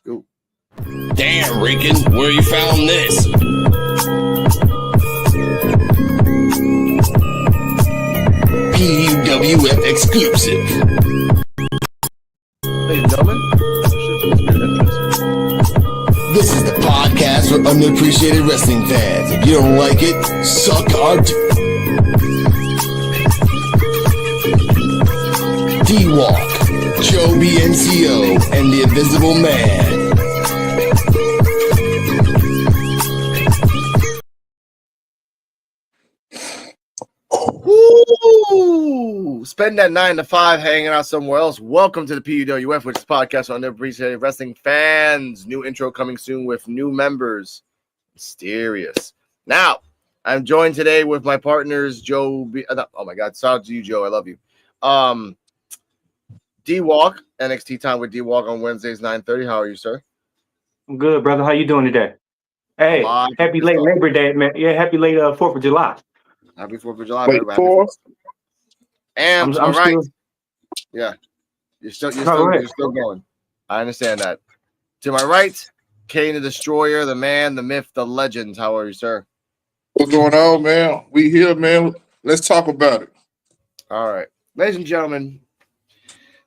Go. Damn, Rican, where you found this? PUWF exclusive. Ladies and gentlemen, This is the podcast for unappreciated wrestling fans. If you don't like it, suck our D-Walk, Joe BNCO, and the Invisible Man. Woo! Spend that 9 to 5 hanging out somewhere else. Welcome to the PUWF, which is podcast on unappreciated wrestling fans. New intro coming soon with new members. Mysterious. Now, I'm joined today with my partners, Joe. Oh my God, shout out to you, Joe. I love you. D-Walk, NXT Time with D-Walk on Wednesdays, 9:30. How are you, sir? I'm good, brother. How you doing today? Hey, happy late Labor Day, man. Yeah, happy late 4th of July. Happy 4th of July, Late man. 4th. And I'm right. still... Yeah. You're still going. I understand that. To my right, Kane the Destroyer, the man, the myth, the legend. How are you, sir? What's going on, man? We here, man. Let's talk about it. All right. Ladies and gentlemen,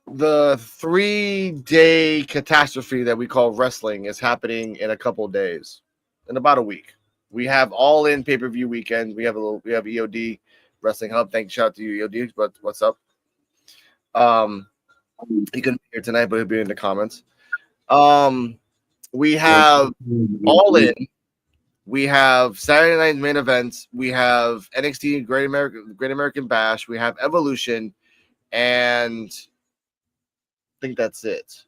the 3-day catastrophe that we call wrestling is happening in a couple of days, in about a week. We have All In pay-per-view weekend. We have EOD Wrestling Hub. Shout out to you, EOD. But what's up? He couldn't be here tonight, but he'll be in the comments. We have All In. We have Saturday Night Main Events. We have NXT Great American Bash. We have Evolution, and I think that's it.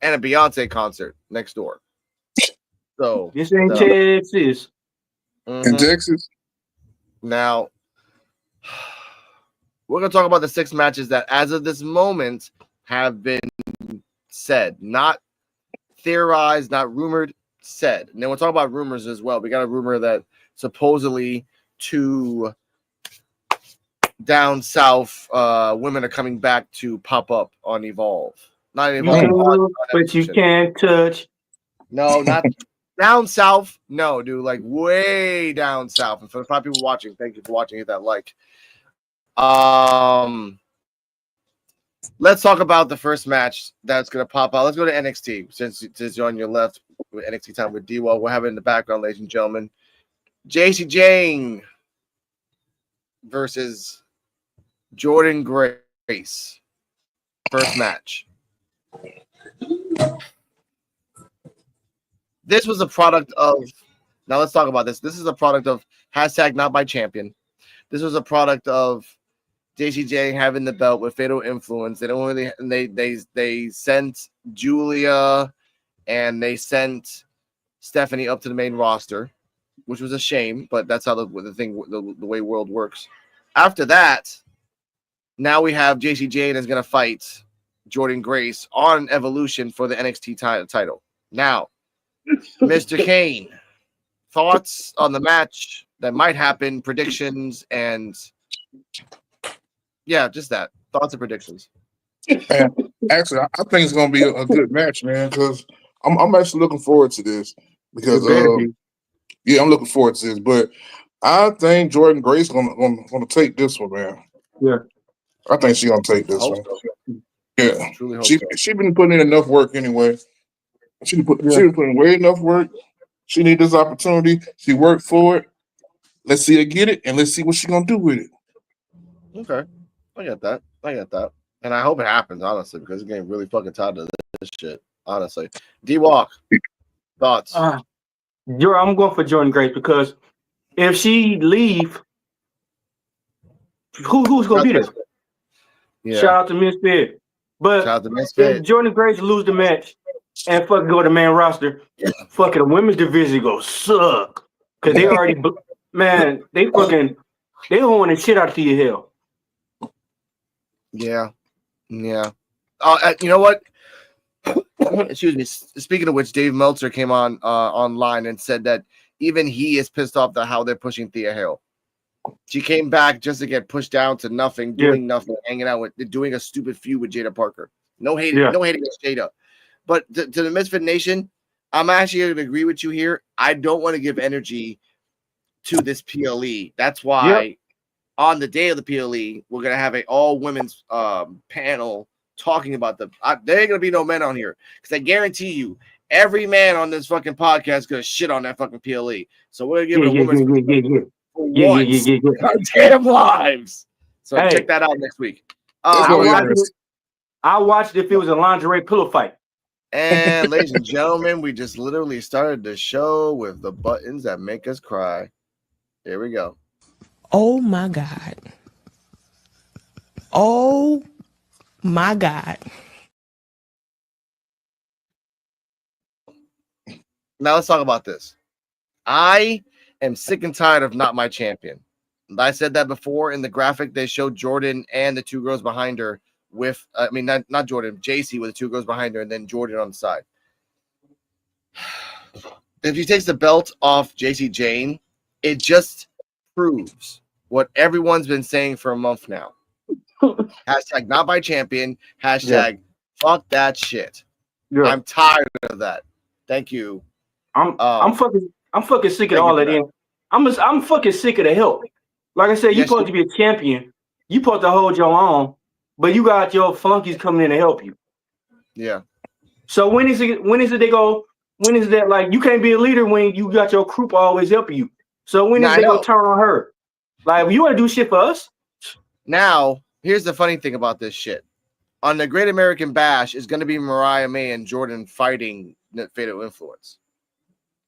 And a Beyonce concert next door. So this ain't Texas. In Texas. Now, we're going to talk about the 6 matches that, as of this moment, have been said. Not theorized, not rumored, said. And then we'll talk about rumors as well. We got a rumor that supposedly 2 down south women are coming back to pop up on Evolve. Not Evolve. You can move, but you can't touch. No, not down south. No, dude, like way down south. And for the 5 people watching, thank you for watching. Hit that like. Let's talk about the first match that's gonna pop out. Let's go to NXT since you're on your left with NXT Time with D-Wall. We're having in the background, ladies and gentlemen, JC Jane versus Jordan Grace. First match. This was a product of. Now let's talk about this. This is a product of #NotMyChampion. This was a product of JCJ having the belt with Fatal Influence. They don't really. They sent Julia and they sent Stephanie up to the main roster, which was a shame, but that's how the way world works. After that, now we have JCJ is going to fight Jordan Grace on Evolution for the NXT title. Now, Mr. Kane, thoughts on the match that might happen, predictions, and yeah, just that. Thoughts and predictions. And actually, I think it's going to be a good match, man, because I'm actually looking forward to this. Because, yeah, I'm looking forward to this. But I think Jordan Grace going to take this one, man. Yeah. I think she's going to take this one. So. Yeah. She been putting in enough work anyway. She been putting way enough work. She need this opportunity. She worked for it. Let's see her get it, and let's see what she's going to do with it. Okay. I get that. And I hope it happens, honestly, because it's getting really fucking tired of this shit, honestly. D-Walk, thoughts? I'm going for Jordan Grace because if she leave, who's going to be there? Yeah. Shout out to Misfit. But if Jordan Grace lose the match and fucking go to main roster, fucking the women's division go suck. Because they already, man, they don't want the shit out of your hell. Yeah. You know what? Excuse me. Speaking of which, Dave Meltzer came on online and said that even he is pissed off at how they're pushing Thea Hale. She came back just to get pushed down to nothing, doing nothing, hanging out with, doing a stupid feud with Jada Parker. No hate against Jada, But to the Misfit Nation, I'm actually going to agree with you here. I don't want to give energy to this PLE. That's why on the day of the PLE, we're going to have an all women's panel talking about there ain't going to be no men on here because I guarantee you, every man on this fucking podcast is going to shit on that fucking PLE. So we're going to give it a woman's for once in our damn lives. So check that out next week. I watched if it was a lingerie pillow fight. And ladies and gentlemen, we just literally started the show with the buttons that make us cry. Here we go. Oh my God. Oh my God. Now let's talk about this. I am sick and tired of Not My Champion. I said that before in the graphic. They showed Jordan and the two girls behind her with, not Jordan, JC with the two girls behind her and then Jordan on the side. If he takes the belt off JC Jane, it just proves what everyone's been saying for a month now. Hashtag Not My Champion. Hashtag fuck that shit. Yeah. I'm tired of that. Thank you. I'm fucking sick of all of that. I'm fucking sick of the help. Like I said, you're supposed to be a champion. You supposed to hold your own, but you got your flunkies coming in to help you. Yeah. So when is it like you can't be a leader when you got your group always helping you? So when is they gonna turn on her? Like, you want to do shit for us? Now, here's the funny thing about this shit. On the Great American Bash is going to be Mariah May and Jordan fighting Fatal Influence.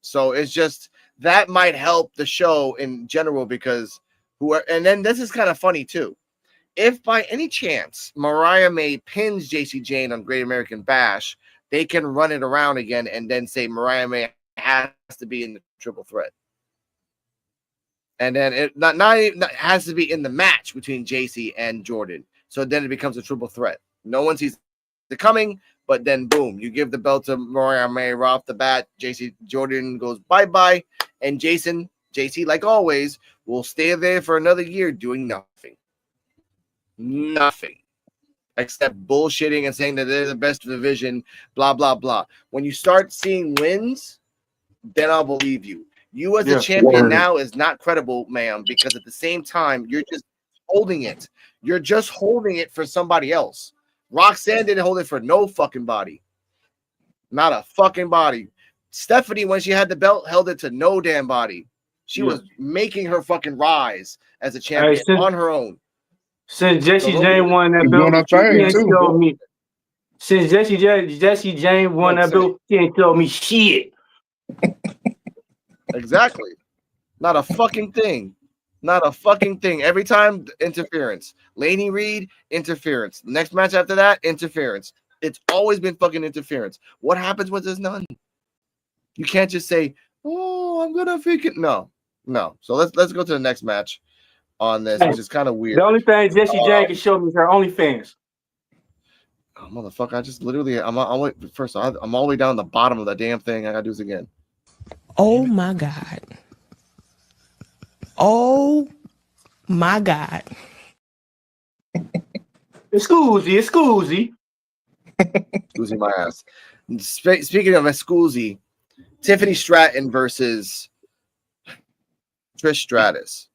So it's just that might help the show in general because and then this is kind of funny too. If by any chance Mariah May pins JC Jane on Great American Bash, they can run it around again and then say Mariah May has to be in the triple threat. And then it not has to be in the match between JC and Jordan. So then it becomes a triple threat. No one sees it coming, but then boom, you give the belt to Mariah May right off the bat. JC Jordan goes bye-bye. And JC, like always, will stay there for another year doing nothing. Nothing. Except bullshitting and saying that they're the best division, blah, blah, blah. When you start seeing wins, then I'll believe you. You as a champion now is not credible, ma'am, because at the same time, you're just holding it. You're just holding it for somebody else. Roxanne didn't hold it for no fucking body. Not a fucking body. Stephanie, when she had the belt, held it to no damn body. She was making her fucking rise as a champion on her own. Since Jesse Jane won that belt, she ain't show me. Since Jesse Jane won that belt, she ain't told me shit. Exactly. Not a fucking thing. Not a fucking thing. Every time, interference. Laney Reed, interference. Next match after that, interference. It's always been fucking interference. What happens when there's none? You can't just say, "Oh, I'm gonna fake it." No. So let's go to the next match on this, which is kind of weird. The only thing Jesse Jane can show me is her OnlyFans. Oh, motherfucker! I just literally, I'm all the way down the bottom of the damn thing. I gotta do this again. Oh my God. Oh my God. Excuse my ass. Speaking of Excuse, Tiffany Stratton versus Trish Stratus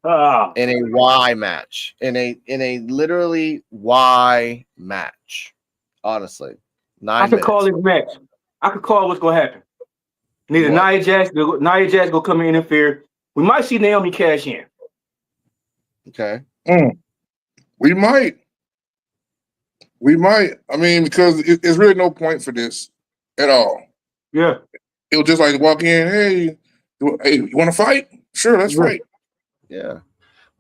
in a Y match. In a literally Y match. Honestly. I could call this match. I could call what's gonna happen. Neither Nia Jax gonna come and interfere. We might see Naomi cash in. Okay. We might. I mean, because there's really no point for this at all. Yeah. It was just like walk in, hey, you want to fight? Sure, let's fight. Yeah.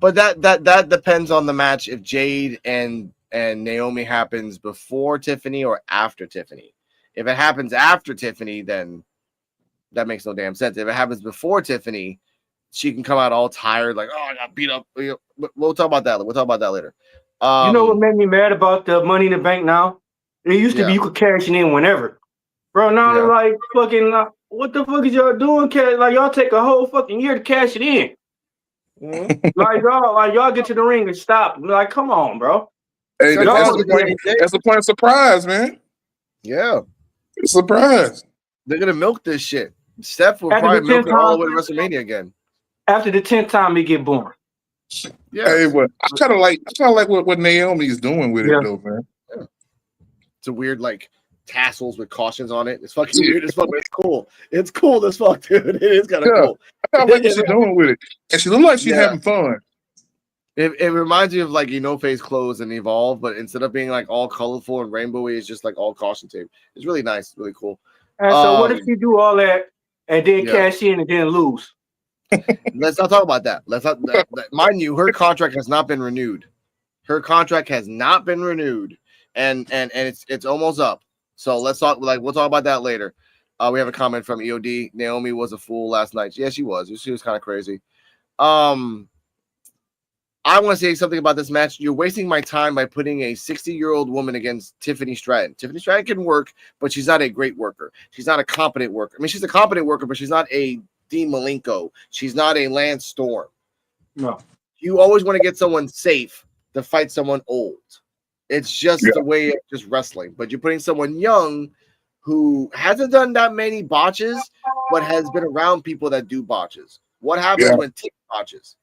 But that depends on the match if Jade and Naomi happens before Tiffany or after Tiffany. If it happens after Tiffany, then that makes no damn sense. If it happens before Tiffany, she can come out all tired, like, oh, I got beat up. We'll talk about that. We'll talk about that later. You know what made me mad about the Money in the Bank now? It used to be you could cash it in whenever. Bro, now like fucking, what the fuck is y'all doing? Like y'all take a whole fucking year to cash it in. like y'all get to the ring and stop. Like, come on, bro. Hey, that's the point of surprise, man. Yeah. It's a surprise. They're gonna milk this shit. Steph will After probably the milk 10th it all the time- way to WrestleMania again. After the 10th time, it get boring. Yeah. Hey, but I kind of like what Naomi's doing with it though, man. Yeah. It's a weird like tassels with cautions on it. It's fucking weird as fuck, but it's cool. It's cool as fuck, dude. It is kind of cool. I kind of like what she's doing with it, and she looks like she's having fun. It reminds me of like Phase clothes and Evolve, but instead of being like all colorful and rainbowy, it's just like all caution tape. It's really nice, really cool. And so, what if you do all that and then cash in and then lose? Let's not talk about that. Let's not. Mind you, her contract has not been renewed. Her contract has not been renewed, and it's almost up. So let's talk. We'll talk about that later. We have a comment from EOD. Naomi was a fool last night. Yeah, she was. She was kind of crazy. I want to say something about this match. You're wasting my time by putting a 60-year-old woman against Tiffany Stratton. Tiffany Stratton can work, but she's not a great worker. She's not a competent worker. I mean, she's a competent worker, but she's not a Dean Malenko. She's not a Lance Storm. No. You always want to get someone safe to fight someone old. It's just the way of just wrestling. But you're putting someone young who hasn't done that many botches, but has been around people that do botches. What happens when Tiffy botches?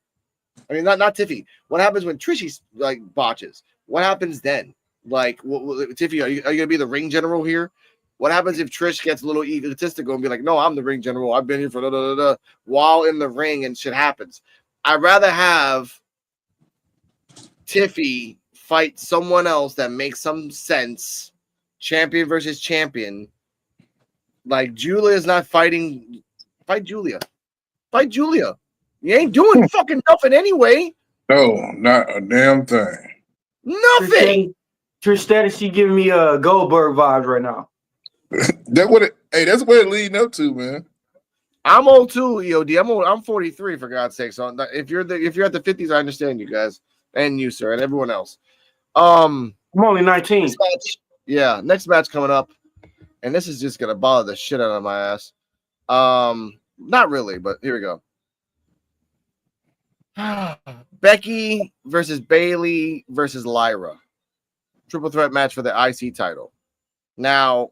I mean, not Tiffy. What happens when Trishy like botches? What happens then? Like, Tiffy, are you gonna be the ring general here? What happens if Trish gets a little egotistical and be like, "No, I'm the ring general. I've been here for while in the ring and shit happens." I'd rather have Tiffy fight someone else that makes some sense. Champion versus champion. Like Julia is not fighting. Fight Julia. Fight Julia. You ain't doing fucking nothing anyway. No, not a damn thing. Nothing. Trish Stratus, she giving me Goldberg vibes right now. That's what it's leading up to, man. I'm old too, EOD. I'm 43 for God's sake. So if you're at the 50s, I understand you guys and you, sir, and everyone else. I'm only 19. Next match coming up, and this is just gonna bother the shit out of my ass. Not really, but here we go. Becky versus Bayley versus Lyra. Triple threat match for the IC title. Now,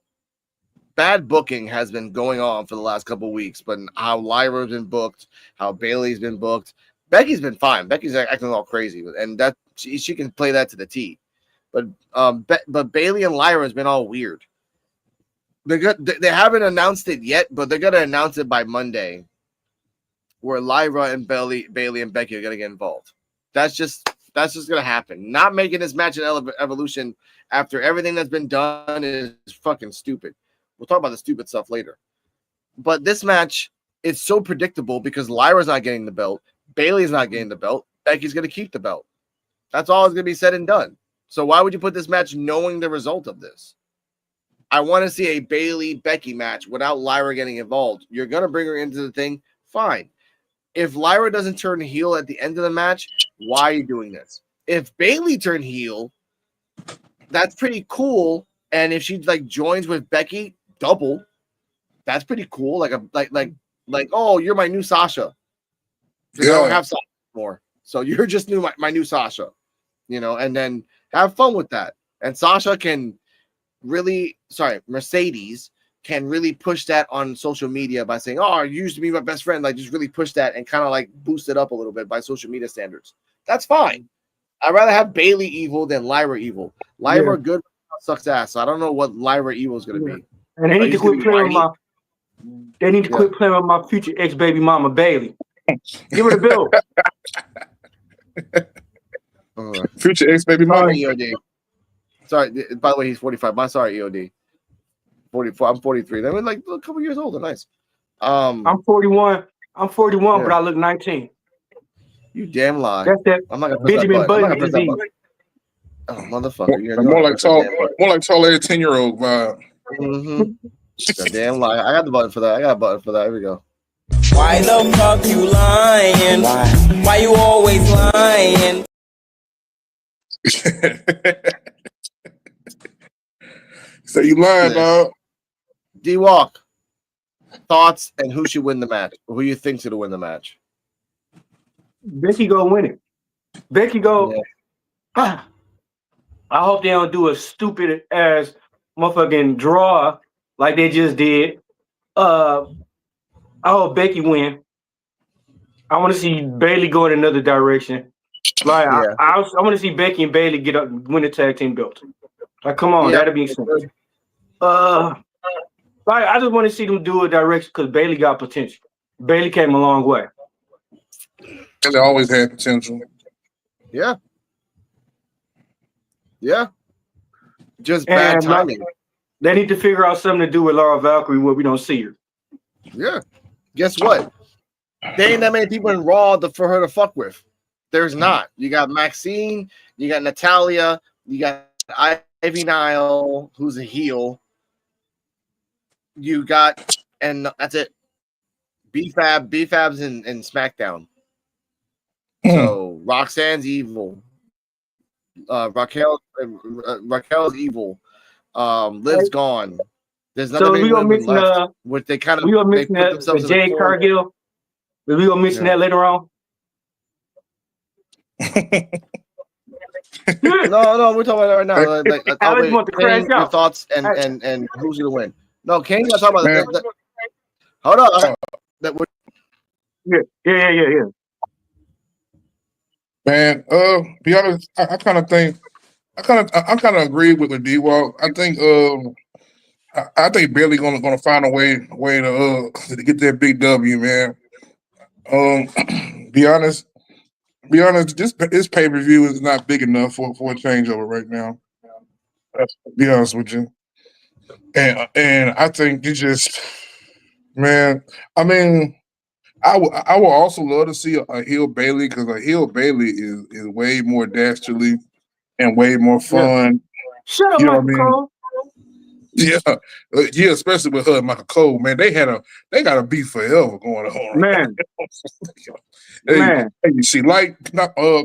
bad booking has been going on for the last couple of weeks, but how Lyra's been booked, how Bayley's been booked. Becky's been fine. Becky's acting all crazy, and that she can play that to the T. But Bayley and Lyra has been all weird. They haven't announced it yet, but they're gonna announce it by Monday, where Lyra and Bayley and Becky are gonna get involved. That's just gonna happen. Not making this match in Evolution after everything that's been done is fucking stupid. We'll talk about the stupid stuff later. But this match is so predictable because Lyra's not getting the belt, Bayley's not getting the belt, Becky's gonna keep the belt. That's all is gonna be said and done. So why would you put this match knowing the result of this? I want to see a Bayley-Becky match without Lyra getting involved. You're gonna bring her into the thing, fine. If Lyra doesn't turn heel at the end of the match, why are you doing this? If Bayley turned heel, that's pretty cool. And if she like joins with Becky, double, that's pretty cool. Like oh, you're my new Sasha. I don't have Sasha anymore, so you're just my new Sasha, and then have fun with that. And Sasha can Mercedes can really push that on social media by saying, "Oh, you used to be my best friend." Like, just really push that and kind of like boost it up a little bit by social media standards. That's fine. I'd rather have Bayley evil than Lyra evil. Lyra good sucks ass. So I don't know what Lyra evil is going to be. And they need to quit playing with my. They need to quit playing with my future ex-baby mama Bayley. Give her the bill. Future ex-baby mama. EOD. Sorry, by the way, he's 45. I'm sorry, EOD. 44. I'm 43. They're like a couple years older. Nice. I'm 41. I'm 41, but I look 19. You damn lie. That's that. I'm not gonna Benjamin Button disease. Oh, motherfucker! More like tall 10-year-old vibe. Mm-hmm. Damn lie. I got the button for that. I got a button for that. Here we go. Why the fuck you lying? Why you always lying? So you lying, dog. D-Walk. Thoughts and who should win the match? Or who you think should win the match? Becky go win it. Becky go. I hope they don't do a stupid ass motherfucking draw like they just did. I hope Becky win. I want to see Bailey go in another direction. Like I want to see Becky and Bailey get up, win the tag team belt. Like, come on, that'd be something. Like I just want to see them do a direction because Bailey got potential. Bailey came a long way. They always had potential. Yeah. Just bad timing. They need to figure out something to do with Laura Valkyrie where we don't see her. Yeah. Guess what? There ain't that many people in Raw for her to fuck with. There's not. You got Maxine, you got Natalia, you got Ivy Nile, who's a heel. You got, and that's it. B-Fab's in SmackDown. So Roxanne's evil. Raquel's evil. Liv's gone. There's nothing many women left. Which they kind of we gonna mention that Jade Cargill. We gonna mention that later on. No, we're talking about that right now. Like, I just want to crash out. Your thoughts and who's gonna win? No, Kane's not talking about that. Hold on. Yeah. Man, be honest, I kind of agree with D-Walk. I think Bailey gonna find a way to get that big W, man. Be honest, this pay-per-view is not big enough for a changeover right now. Be honest with you. And I think you just, man, I mean, I would also love to see a heel Bailey because a heel Bailey is way more dastardly and way more fun. Shut up, Michael Cole. Yeah, especially with her and Michael Cole, man. They got a beef forever going on. Man. Hey, she like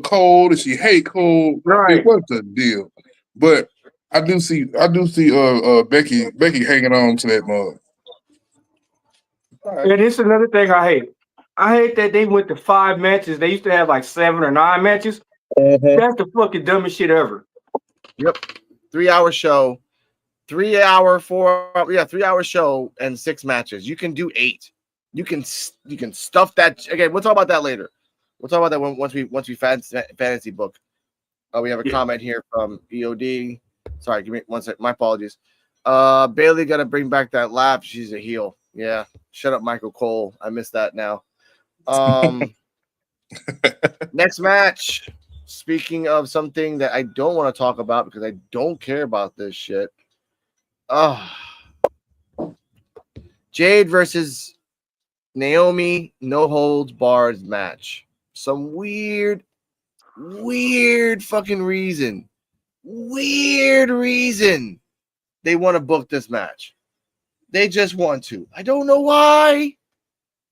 Cole, and she hate Cole. Right. What's the deal? But I do see Becky hanging on to that mug. And this is another thing I hate. I hate that they went to 5 matches. They used to have like 7 or 9 matches. That's the fucking dumbest shit ever. Yep. 3-hour show. 3-hour show and 6 matches. You can do 8. You can stuff that. Okay, we'll talk about that later. We'll talk about that once we fantasy book. We have a comment here from EOD. Sorry, give me 1 second. My apologies. Bailey got to bring back that laugh. She's a heel. Yeah. Shut up, Michael Cole. I missed that now. Next match. Speaking of something that I don't want to talk about because I don't care about this shit. Jade versus Naomi, no holds barred match. Some weird fucking reason. Weird reason they want to book this match. They just want to. I don't know why.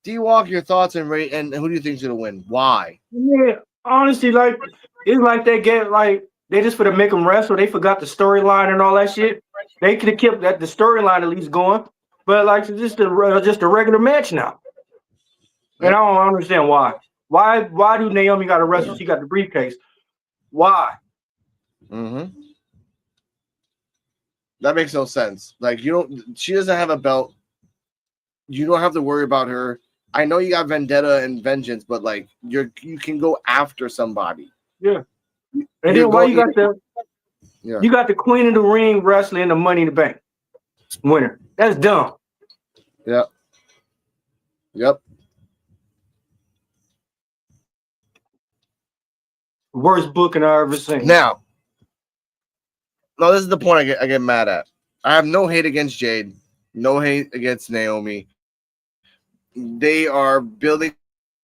D-Walk, your thoughts and who do you think is gonna win? Why? Yeah, honestly, like it's like they get like they just for to make them wrestle. They forgot the storyline and all that shit. They could have kept the storyline at least going, but like it's just a regular match now. And I don't understand why. Why do Naomi got to wrestle? She got the briefcase. Why? That makes no sense. Like she doesn't have a belt. You don't have to worry about her. I know you got vendetta and vengeance, but like you can go after somebody. Yeah. And then why you got the Queen of the Ring wrestling the Money in the Bank winner? That's dumb. Yeah. Yep. Worst booking I ever seen. Now, this is the point I get mad at. I have no hate against Jade, no hate against Naomi. They are building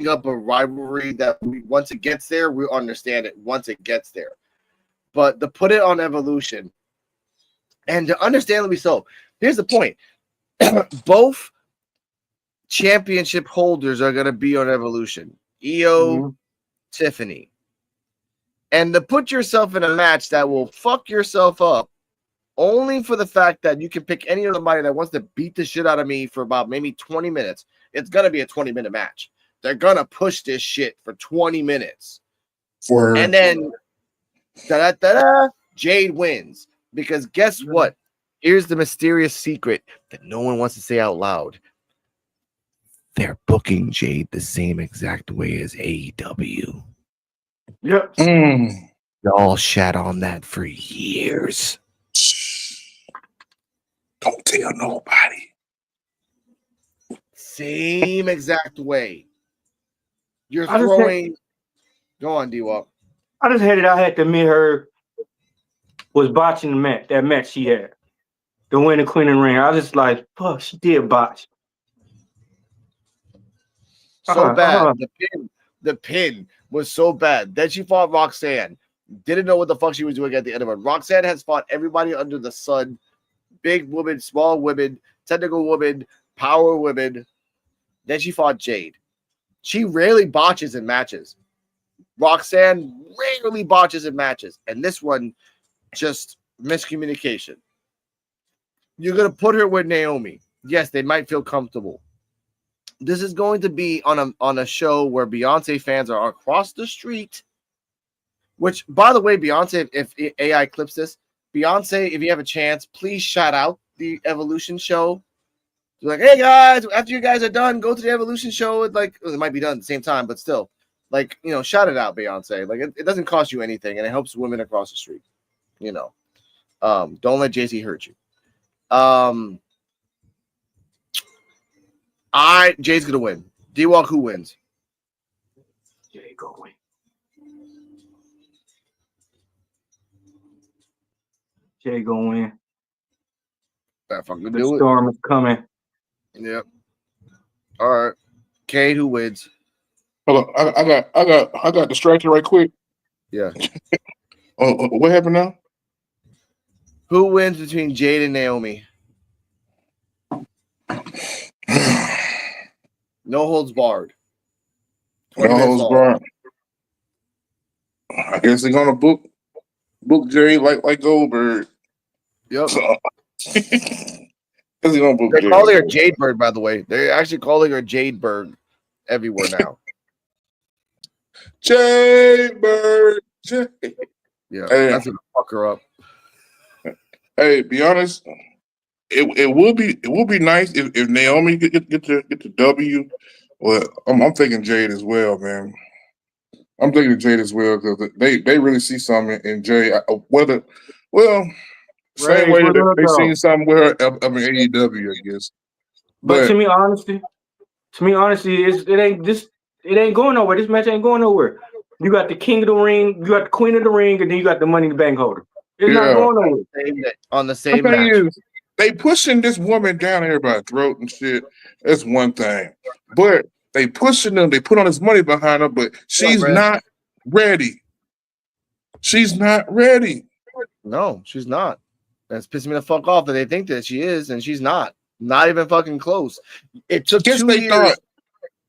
up a rivalry that once it gets there, we'll understand it once it gets there. But to put it on Evolution, and to understandably so, here's the point. Both championship holders are going to be on Evolution. Io, Tiffany. And to put yourself in a match that will fuck yourself up only for the fact that you can pick any other body that wants to beat the shit out of me for about maybe 20 minutes. It's going to be a 20-minute match. They're going to push this shit for 20 minutes. And then Jade wins. Because guess what? Here's the mysterious secret that no one wants to say out loud. They're booking Jade the same exact way as AEW. Yep. Y'all shat on that for years. Don't tell nobody. Same exact way. You're throwing. Go on, D-Walk. I had to admit her was botching the match. That match she had. The winner, Queen and Ring. I was just like, fuck, she did botch. So bad. The pin was so bad. Then she fought Roxanne. Didn't know what the fuck she was doing at the end of it. Roxanne has fought everybody under the sun. Big women, small women, technical women, power women. Then she fought Jade. She rarely botches in matches. Roxanne rarely botches in matches. And this one, just miscommunication. You're going to put her with Naomi. Yes, they might feel comfortable. This is going to be on a show where Beyonce fans are across the street. Which, by the way, Beyonce, if AI clips this, Beyonce, if you have a chance, please shout out the Evolution show. You're like, hey guys, after you guys are done, go to the Evolution show. It might be done at the same time, but still, shout it out, Beyonce. It doesn't cost you anything, and it helps women across the street. Don't let Jay-Z hurt you. Jay's gonna win. D-Walk, who wins? Jay gonna win. Jay gonna win. That fucking the do it. storm is coming. Yep. All right. Cade, who wins? Hold on, I got distracted right quick. Yeah. What happened now? Who wins between Jade and Naomi? No holds barred. No holds barred. I guess they're gonna book Jade like Goldberg. Yep. So, they're calling her Jade Bird, by the way. They're actually calling her Jade Bird everywhere now. Jade Bird. Yeah, that's gonna fuck her up. Hey, be honest. It will be nice if Naomi get the W. Well, I'm thinking Jade as well, man. I'm thinking Jade as well because they really see something in Jade. Same way that they seen something with her up in AEW, I guess. But to me, honestly, it ain't going nowhere. This match ain't going nowhere. You got the King of the Ring, you got the Queen of the Ring, and then you got the Money in the Bank holder. It's not going nowhere. On the same match. They pushing this woman down everybody's throat and shit. That's one thing. But they pushing them. They put all this money behind her, but she's not ready. She's not ready. No, she's not. That's pissing me the fuck off that they think that she is, and she's not. Not even fucking close. It took 2 years.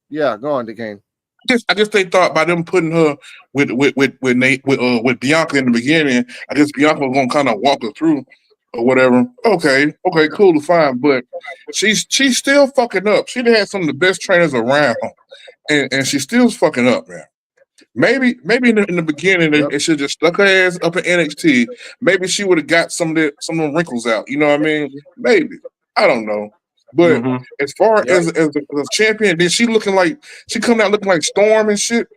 Yeah, go on, DeCane. I guess they thought by them putting her with Bianca in the beginning, I guess Bianca was gonna kind of walk her through or whatever. Okay, cool to fine, but she's still fucking up. She had some of the best trainers around, and she's still fucking up, man. Maybe in the beginning it should just stuck her ass up in NXT. Maybe she would have got some of the wrinkles out. You know what I mean? Maybe. I don't know. But as far as a champion, then she coming out looking like Storm and shit.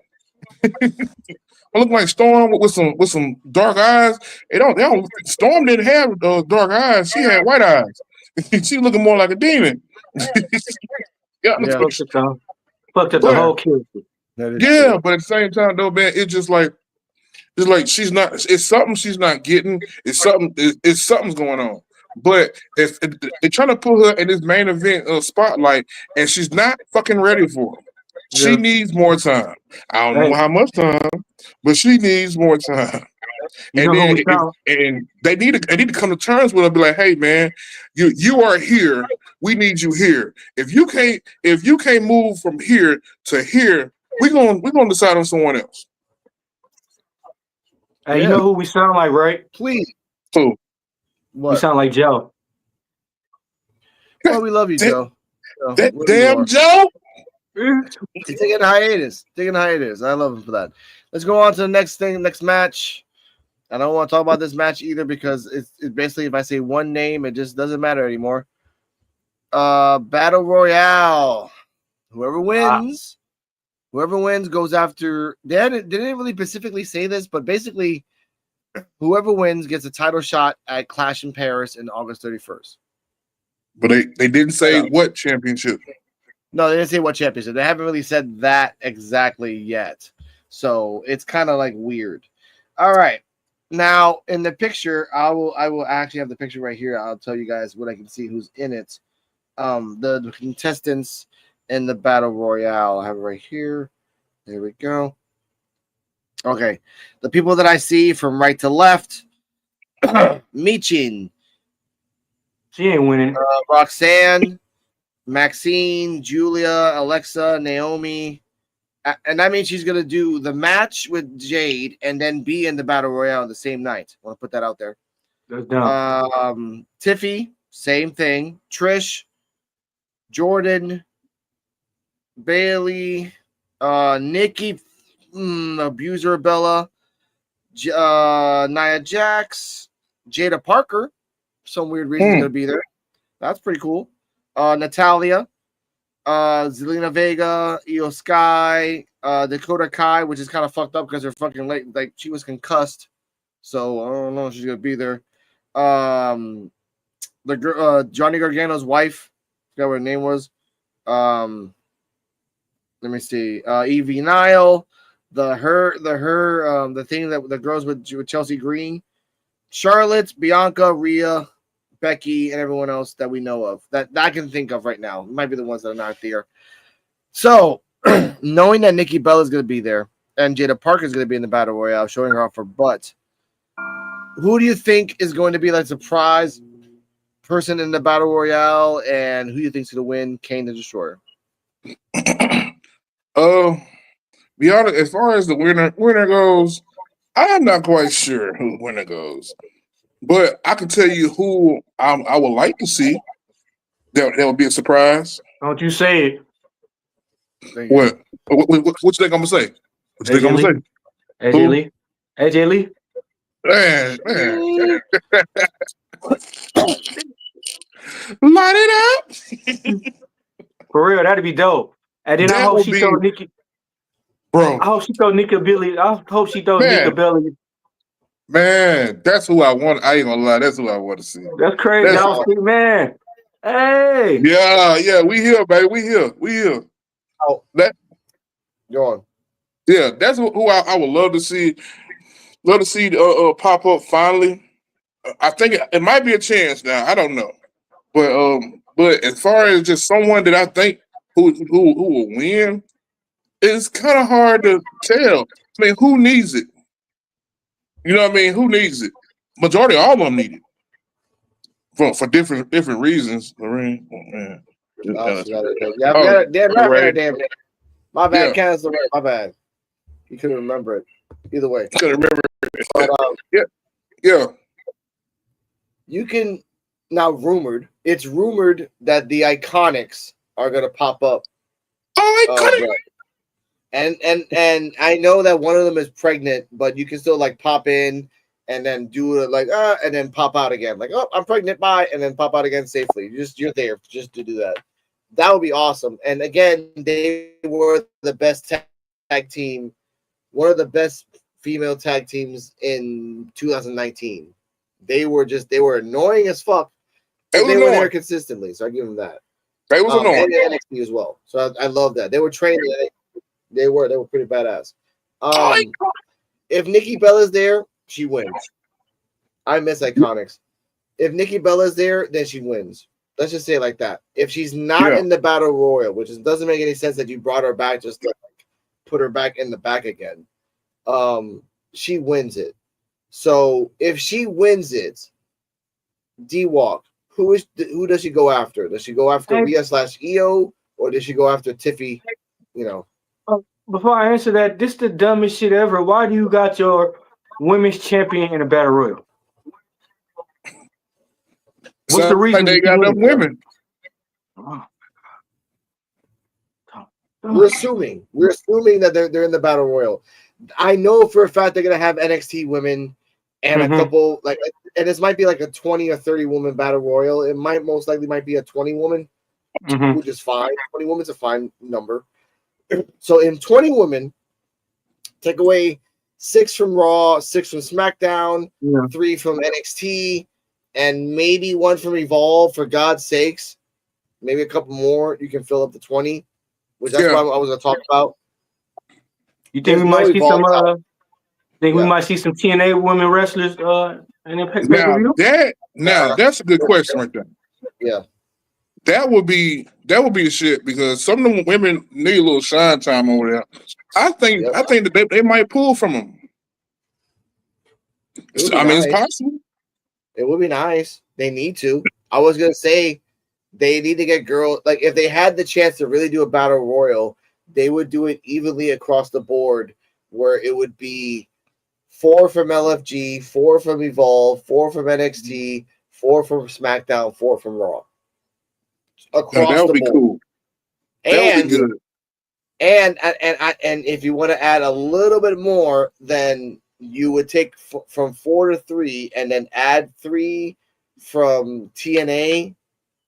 Looking like Storm with some dark eyes. Storm didn't have dark eyes. She had white eyes. She looking more like a demon. Fucked up the whole character. Yeah, but at the same time though, man, it's like she's not. It's something she's not getting. It's something's going on. But if they're trying to put her in this main event spotlight, and she's not fucking ready for it. She needs more time. I don't know how much time, but she needs more time. And they need to come to terms with her. Be like, hey man, you are here. We need you here. If you can't move from here to here, we're gonna decide on someone else. Hey, you know who we sound like, right? Please. Who? We sound like Joe. Well, we love you, Joe. That damn Joe. He's taking a hiatus. I love him for that. Let's go on to the next match. I don't want to talk about this match either because it's basically if I say one name, it just doesn't matter anymore. Battle Royale. Whoever wins goes after. They didn't really specifically say this, but basically, whoever wins gets a title shot at Clash in Paris in August 31st. But they didn't say what championship. No, they didn't say what championship. They haven't really said that exactly yet. So it's kind of like weird. All right. Now in the picture, I will actually have the picture right here. I'll tell you guys what I can see who's in it. The contestants in the Battle Royale. I have it right here. There we go. Okay. The people that I see from right to left. Michin. She ain't winning. Roxanne. Maxine, Julia, Alexa, Naomi, and that means she's gonna do the match with Jade and then be in the Battle Royale the same night. I want to put that out there. That's dumb. Tiffy, same thing. Trish, Jordan, Bailey, Nikki, Abuser Bella, Nia Jax, Jada Parker. For some weird reason gonna be there. That's pretty cool. Natalia, Zelina Vega, Io Sky, Dakota Kai, which is kind of fucked up because they're fucking late. Like she was concussed, so I don't know if she's gonna be there. The Johnny Gargano's wife, I forgot what her name was. Let me see. Evie Nile, the thing that the girls with Chelsea Green, Charlotte, Bianca, Rhea, Becky, and everyone else that we know of that I can think of right now. It might be the ones that are not there. So, knowing that Nikki Bella is going to be there and Jada Parker is going to be in the Battle Royale, showing her off her butt, who do you think is going to be like surprise person in the Battle Royale, and who do you think is going to win Kane the Destroyer? Be honest, as far as the winner goes, I am not quite sure who the winner goes. But I can tell you who I would like to see. That would be a surprise. Don't you say it. What you think I'm gonna say? What you think I'm gonna say? AJ Lee. AJ Lee. Man. Light it up. For real, that'd be dope. And then That I hope she would throw be- Nikki. Bro. I hope she throw Nikki Billy. I hope she throw Nikki Billy. Man, that's who I want. I ain't gonna lie, that's who I want to see. That's crazy. Man. Hey. Yeah, we here, baby. We here. Oh, go on. Yeah, that's who I would love to see. Love to see pop up finally. I think it might be a chance now. I don't know, but as far as just someone that I think who will win, it's kind of hard to tell. I mean, who needs it? You know what I mean? Who needs it? Majority of all of them need it for different reasons. Lorraine, man. My bad, Cancel. My bad. You couldn't remember it. Either way, couldn't remember it. But, yeah. You can now it's rumored that the Iconics are gonna pop up. Oh, and I know that one of them is pregnant, but you can still like pop in and then do it like and then pop out again, like, oh, I'm pregnant, bye, and then pop out again safely. You're there just to do that. That would be awesome. And again, they were the best tag team, one of the best female tag teams in 2019. They were annoying as fuck. They were there consistently, so I give them that. They was annoying. And NXT as well. So I love that. They were trained. They were pretty badass. If Nikki Bella's there, she wins. I miss Iconics. If Nikki Bella's there, then she wins. Let's just say it like that. If she's not in the Battle Royal, which doesn't make any sense that you brought her back just to like, put her back in the back again, she wins it. So if she wins it, D-Walk, who does she go after? Does she go after Rhea/Io, or does she go after Tiffy? You know. Before I answer that, this is the dumbest shit ever. Why do you got your women's champion in a battle royal? What's the reason? They got enough women. We're assuming that they're in the battle royal. I know for a fact they're gonna have NXT women and a couple and this might be like a 20 or 30 woman battle royal. It might most likely be a 20 woman, which is fine. 20 women's a fine number. So in 20 women, take away 6 from Raw, 6 from SmackDown, 3 from NXT, and maybe 1 from Evolve, for God's sakes. Maybe a couple more. You can fill up the 20, which that's what I was going to talk about. You think we might see some? We might see some TNA women wrestlers in the pay-per-view? Now that's a good question right there. Yeah, that would be the shit, because some of them women need a little shine time over there. I think that they might pull from them. I mean, it's possible. It would be nice. They need to. I was gonna say they need to get girls. Like, if they had the chance to really do a battle royal, they would do it evenly across the board, where it would be 4 from LFG, 4 from Evolve, 4 from NXT, 4 from SmackDown, 4 from Raw. Across that would the be board. cool. That would be good. And if you want to add a little bit more, then you would take from 4 to 3, and then add 3 from TNA,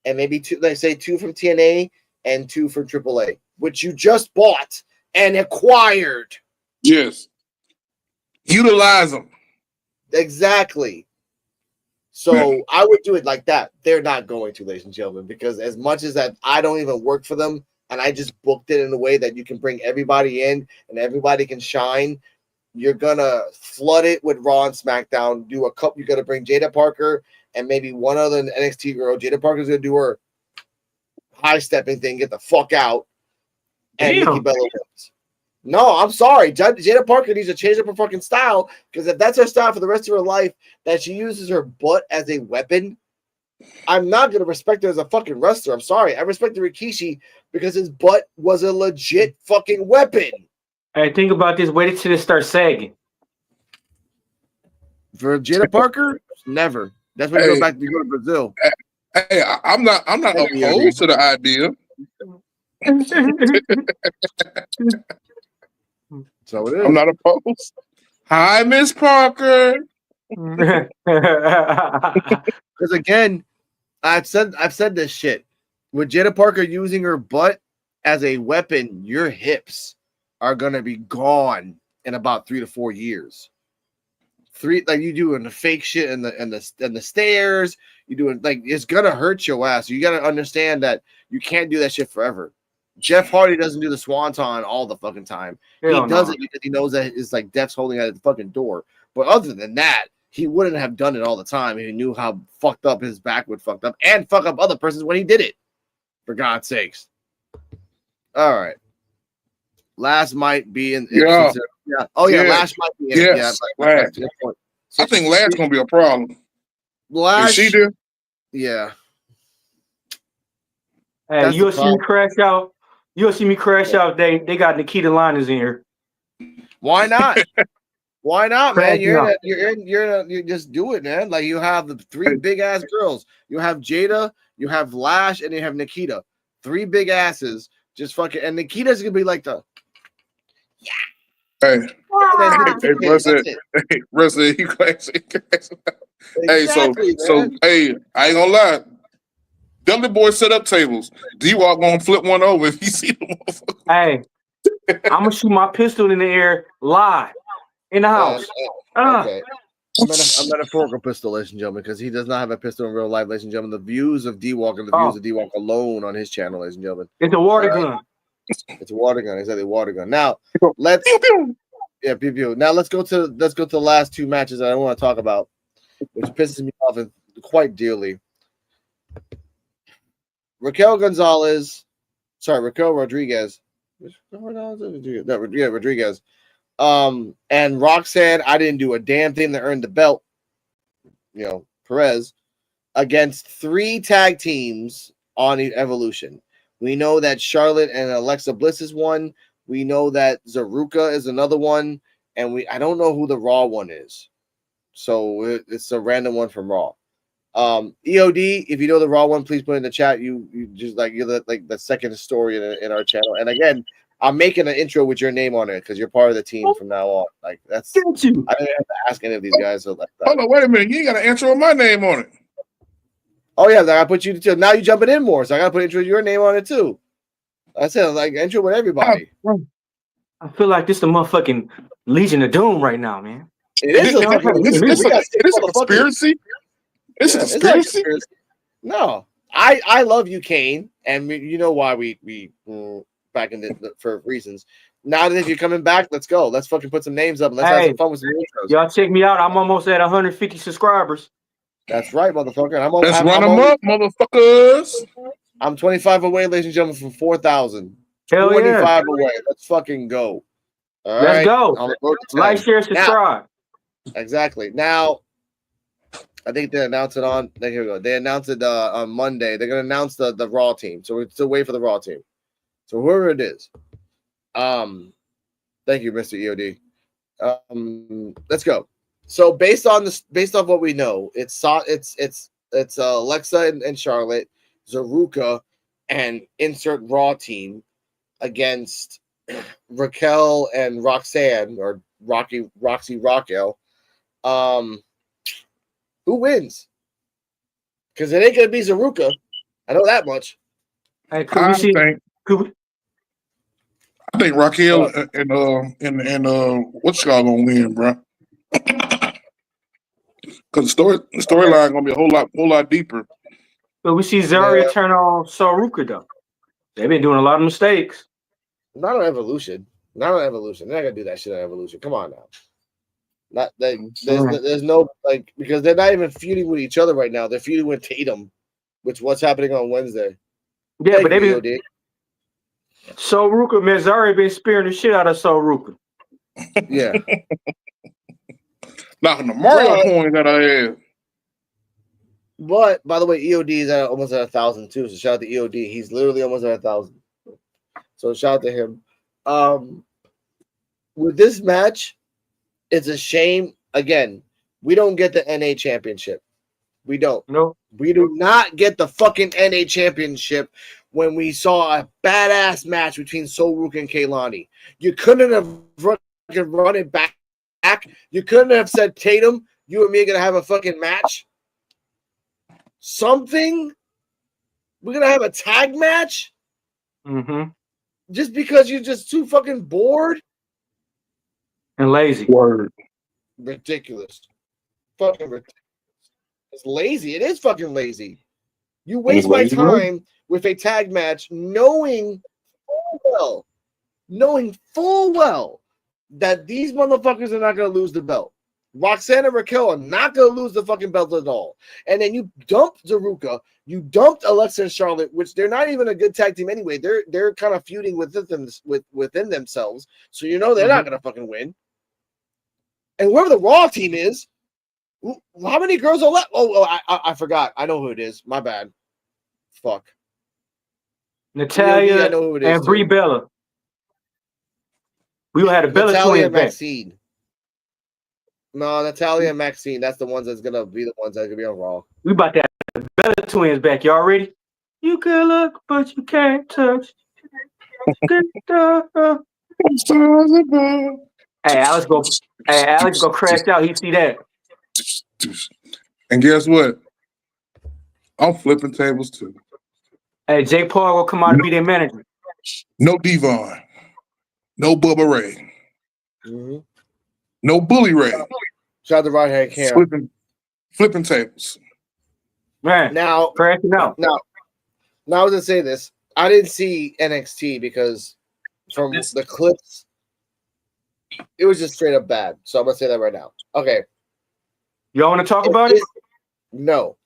and maybe 2. Let's say 2 from TNA and 2 from AAA, which you just bought and acquired. Yes. Utilize them. Exactly. So I would do it like that. They're not going to, ladies and gentlemen, because as much as that I don't even work for them, and I just booked it in a way that you can bring everybody in and everybody can shine, you're gonna flood it with Raw and SmackDown. Do a couple. You're gonna bring Jada Parker and maybe one other NXT girl. Jada Parker's gonna do her high stepping thing, get the fuck out, and Nikki Bella wins. No, I'm sorry. Jada Parker needs to change up her fucking style, because if that's her style for the rest of her life, that she uses her butt as a weapon, I'm not going to respect her as a fucking wrestler. I'm sorry. I respect Rikishi because his butt was a legit fucking weapon. Hey, think about this. Wait until it starts sagging. For Jada Parker, never. That's when you go back to Brazil. Hey, I'm not opposed to the idea. So it is. I'm not opposed. Hi, Miss Parker. Because again, I've said this shit. With Jada Parker using her butt as a weapon, your hips are gonna be gone in about 3 to 4 years. Like you doing the fake shit and the stairs. You doing it's gonna hurt your ass. You gotta understand that you can't do that shit forever. Jeff Hardy doesn't do the swanton all the fucking time. He does it because he knows that it's like death's holding at the fucking door. But other than that, he wouldn't have done it all the time if he knew how fucked up his back would fuck up and fuck up other persons when he did it. For God's sakes. All right. Last might be in. Oh yeah, Lash might be in. Yes. I think Lash gonna be a problem. Lash, is she there? Yeah. Hey, you'll see me crash out. You'll see me crash out. They got Nikita Linus in here. Why not? Why not, man? You just do it, man. Like, you have the 3 big ass girls. You have Jada, you have Lash, and you have Nikita. 3 big asses. Just fucking, and Nikita's gonna be like the Hey, Russell, you classic. Hey, so hey, I ain't gonna lie. Dudley Boy set up tables. D-Walk gonna flip one over if he see the motherfucker. Hey, I'm gonna shoot my pistol in the air live in the house. Okay. A metaphorical pistol, ladies and gentlemen, because he does not have a pistol in real life, ladies and gentlemen. The views of D-Walk and the views of D-Walk alone on his channel, ladies and gentlemen. It's a water gun. It's a water gun. Exactly, water gun. Now let's pew pew. Now let's go to the last 2 matches that I want to talk about, which pisses me off quite dearly. Raquel Rodriguez. Rodriguez. And Roxanne, I didn't do a damn thing to earn the belt. Perez against 3 tag teams on Evolution. We know that Charlotte and Alexa Bliss is one. We know that Zaruka is another one, and I don't know who the Raw one is. So it's a random one from Raw. EOD, if you know the Raw one, please put in the chat. You just you're the second historian in our channel. And again, I'm making an intro with your name on it because you're part of the team from now on. Like that's. Get you. I didn't have to ask any of these guys. So like that. Hold on, wait a minute. You ain't got an intro with my name on it. Oh yeah, I put you to now. You jumping in more, so I got to put intro your name on it too. I said like intro with everybody. I feel like this is the motherfucking Legion of Doom right now, man. It is a conspiracy. It's a conspiracy. No, I love you, Kane, and you know why we back in for reasons. Now that if you're coming back, let's go. Let's fucking put some names up. And let's have some fun with some intros. Y'all check me out. I'm almost at 150 subscribers. That's right, motherfucker. Let's run them up, motherfuckers. I'm 25 away, ladies and gentlemen, from 4,000. Hell 25 away. Let's fucking go. All Let's right? go. Like, share, subscribe. Now, exactly. Now, I think they announced it on. Here we go. They announced it on Monday. They're gonna announce the Raw team. So we're still waiting for the Raw team. So whoever it is, thank you, Mr. EOD. Let's go. So based off what we know, it's Alexa and Charlotte, Zaruka, and insert Raw team against Raquel and Roxanne or Roxy Raquel. Who wins? Because it ain't gonna be Zaruka. I know that much. Hey, I think Raquel and what's y'all gonna win, bro? Because the storyline gonna be a whole lot deeper. But we see Zarya turn on Saruka though. They've been doing a lot of mistakes. Not on Evolution. They're not gonna do that shit on Evolution. Come on now. There's no like because they're not even feuding with each other right now. They're feuding with Tatum, which what's happening on Wednesday. Yeah, but they been Saruka, man, Zarya been spearing the shit out of Saruka. Yeah. Knocking the Mario coins out of head. But by the way, EOD is almost at 1,000 too. So shout out to EOD. He's literally almost at 1,000. So shout out to him. With this match, it's a shame. Again, we don't get the NA championship. We don't. No. We do not get the fucking NA championship when we saw a badass match between Soruka and Kaylani. You couldn't have run it back. You couldn't have said, Tatum, you and me are going to have a fucking match. Something. We're going to have a tag match. Mm-hmm. Just because you're just too fucking bored. And lazy. Word. Ridiculous. Fucking ridiculous. It's lazy. It is fucking lazy. You waste my time with a tag match knowing full well that these motherfuckers are not going to lose the belt. Roxanne and Raquel are not going to lose the fucking belt at all. And then you dumped Zaruka, you dumped Alexa and Charlotte, which they're not even a good tag team anyway. They're kind of feuding within themselves. So you know they're not going to fucking win. And whoever the Raw team is, how many girls are left? I forgot. I know who it is. My bad. Fuck. Natalia I know who it is and Brie Bella. We had a Bella Natalia twins and Maxine. No, Natalia and Maxine. That's the ones that's gonna be the ones that's gonna be on Raw. We about to have the Bella twins back. Y'all ready? You can look, but you can't touch. Hey, Alex go crash out. He see that. And guess what? I'm flipping tables too. Hey, Jake Paul will come out and be their manager. No Devon. No Bubba Ray. Mm-hmm. No Bully Ray. Shout out to right hand Cam. Flipping tables. Man, now crashing out. Now I was gonna say this. I didn't see NXT because from the clips, it was just straight up bad. So I'm gonna say that right now. Okay. Y'all want to talk about it? No.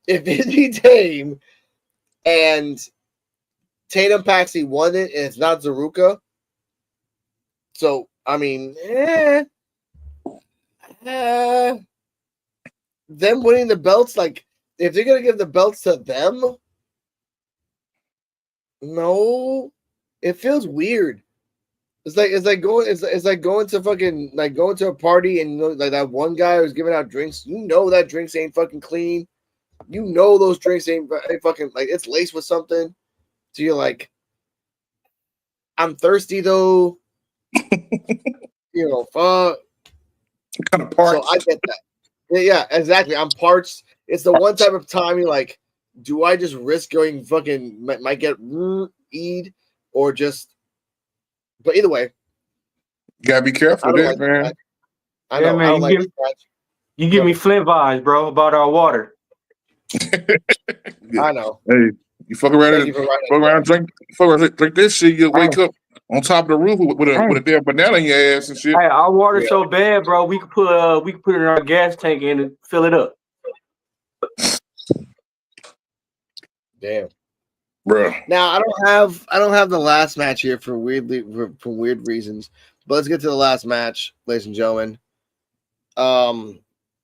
If Izzy Dame and Tatum Paxi won it and it's not Zaruka, so I mean, them winning the belts, like if they're gonna give the belts to them, no, it feels weird. It's like going to fucking like going to a party and like that one guy who's giving out drinks. You know that drinks ain't fucking clean. You know those drinks ain't fucking like it's laced with something. So you're like, I'm thirsty though. Fuck. Kind of parched. So I get that. Yeah, exactly. I'm parched. It's the one type of time you're like, do I just risk going fucking might get eat or just? But either way, You gotta be careful with that, man. I know. Man, I don't like this match. You give me Flint vibes, bro, about our water. I know. Hey, you fuck around and drink this shit, you'll wake up on top of the roof with a damn banana in your ass and shit. Hey, our water's so bad, bro. We could put it in our gas tank and fill it up. Damn. Bro. Now I don't have the last match here for weird reasons. But let's get to the last match, ladies and gentlemen.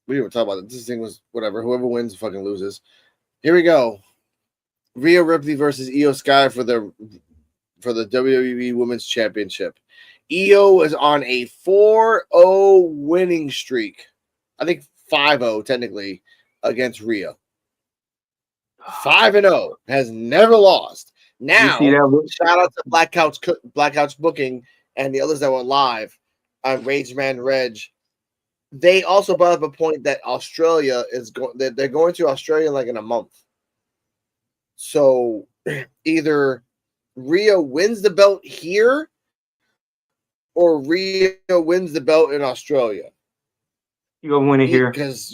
We didn't talk about it. This thing was whatever. Whoever wins fucking loses. Here we go. Rhea Ripley versus Io Sky for the WWE Women's Championship. Io is on a 4-0 winning streak. I think 5-0 technically against Rhea. 5-0 has never lost. Now, shout out to Black Couch Booking and the others that went live on Rage Man Reg. They also brought up a point that Australia is going. They're going to Australia like in a month. So either Rhea wins the belt here, or Rhea wins the belt in Australia. You gonna win it here because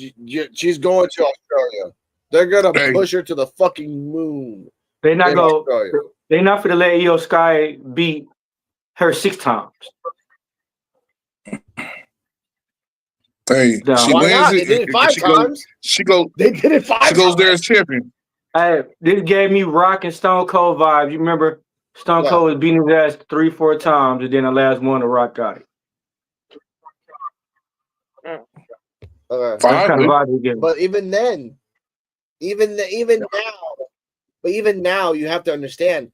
she's going to Australia. They're gonna push her to the fucking moon. They're not gonna. They're not gonna let Io Sky beat her 6 times. Hey, she wins it. They did it 5 times. They did it 5 times. She goes there as champion. Hey, this gave me Rock and Stone Cold vibes. You remember Stone Cold was beating his ass 3-4 times, and then the last one, the Rock got it. Okay. That's kind of vibe we get. But even then, even now, you have to understand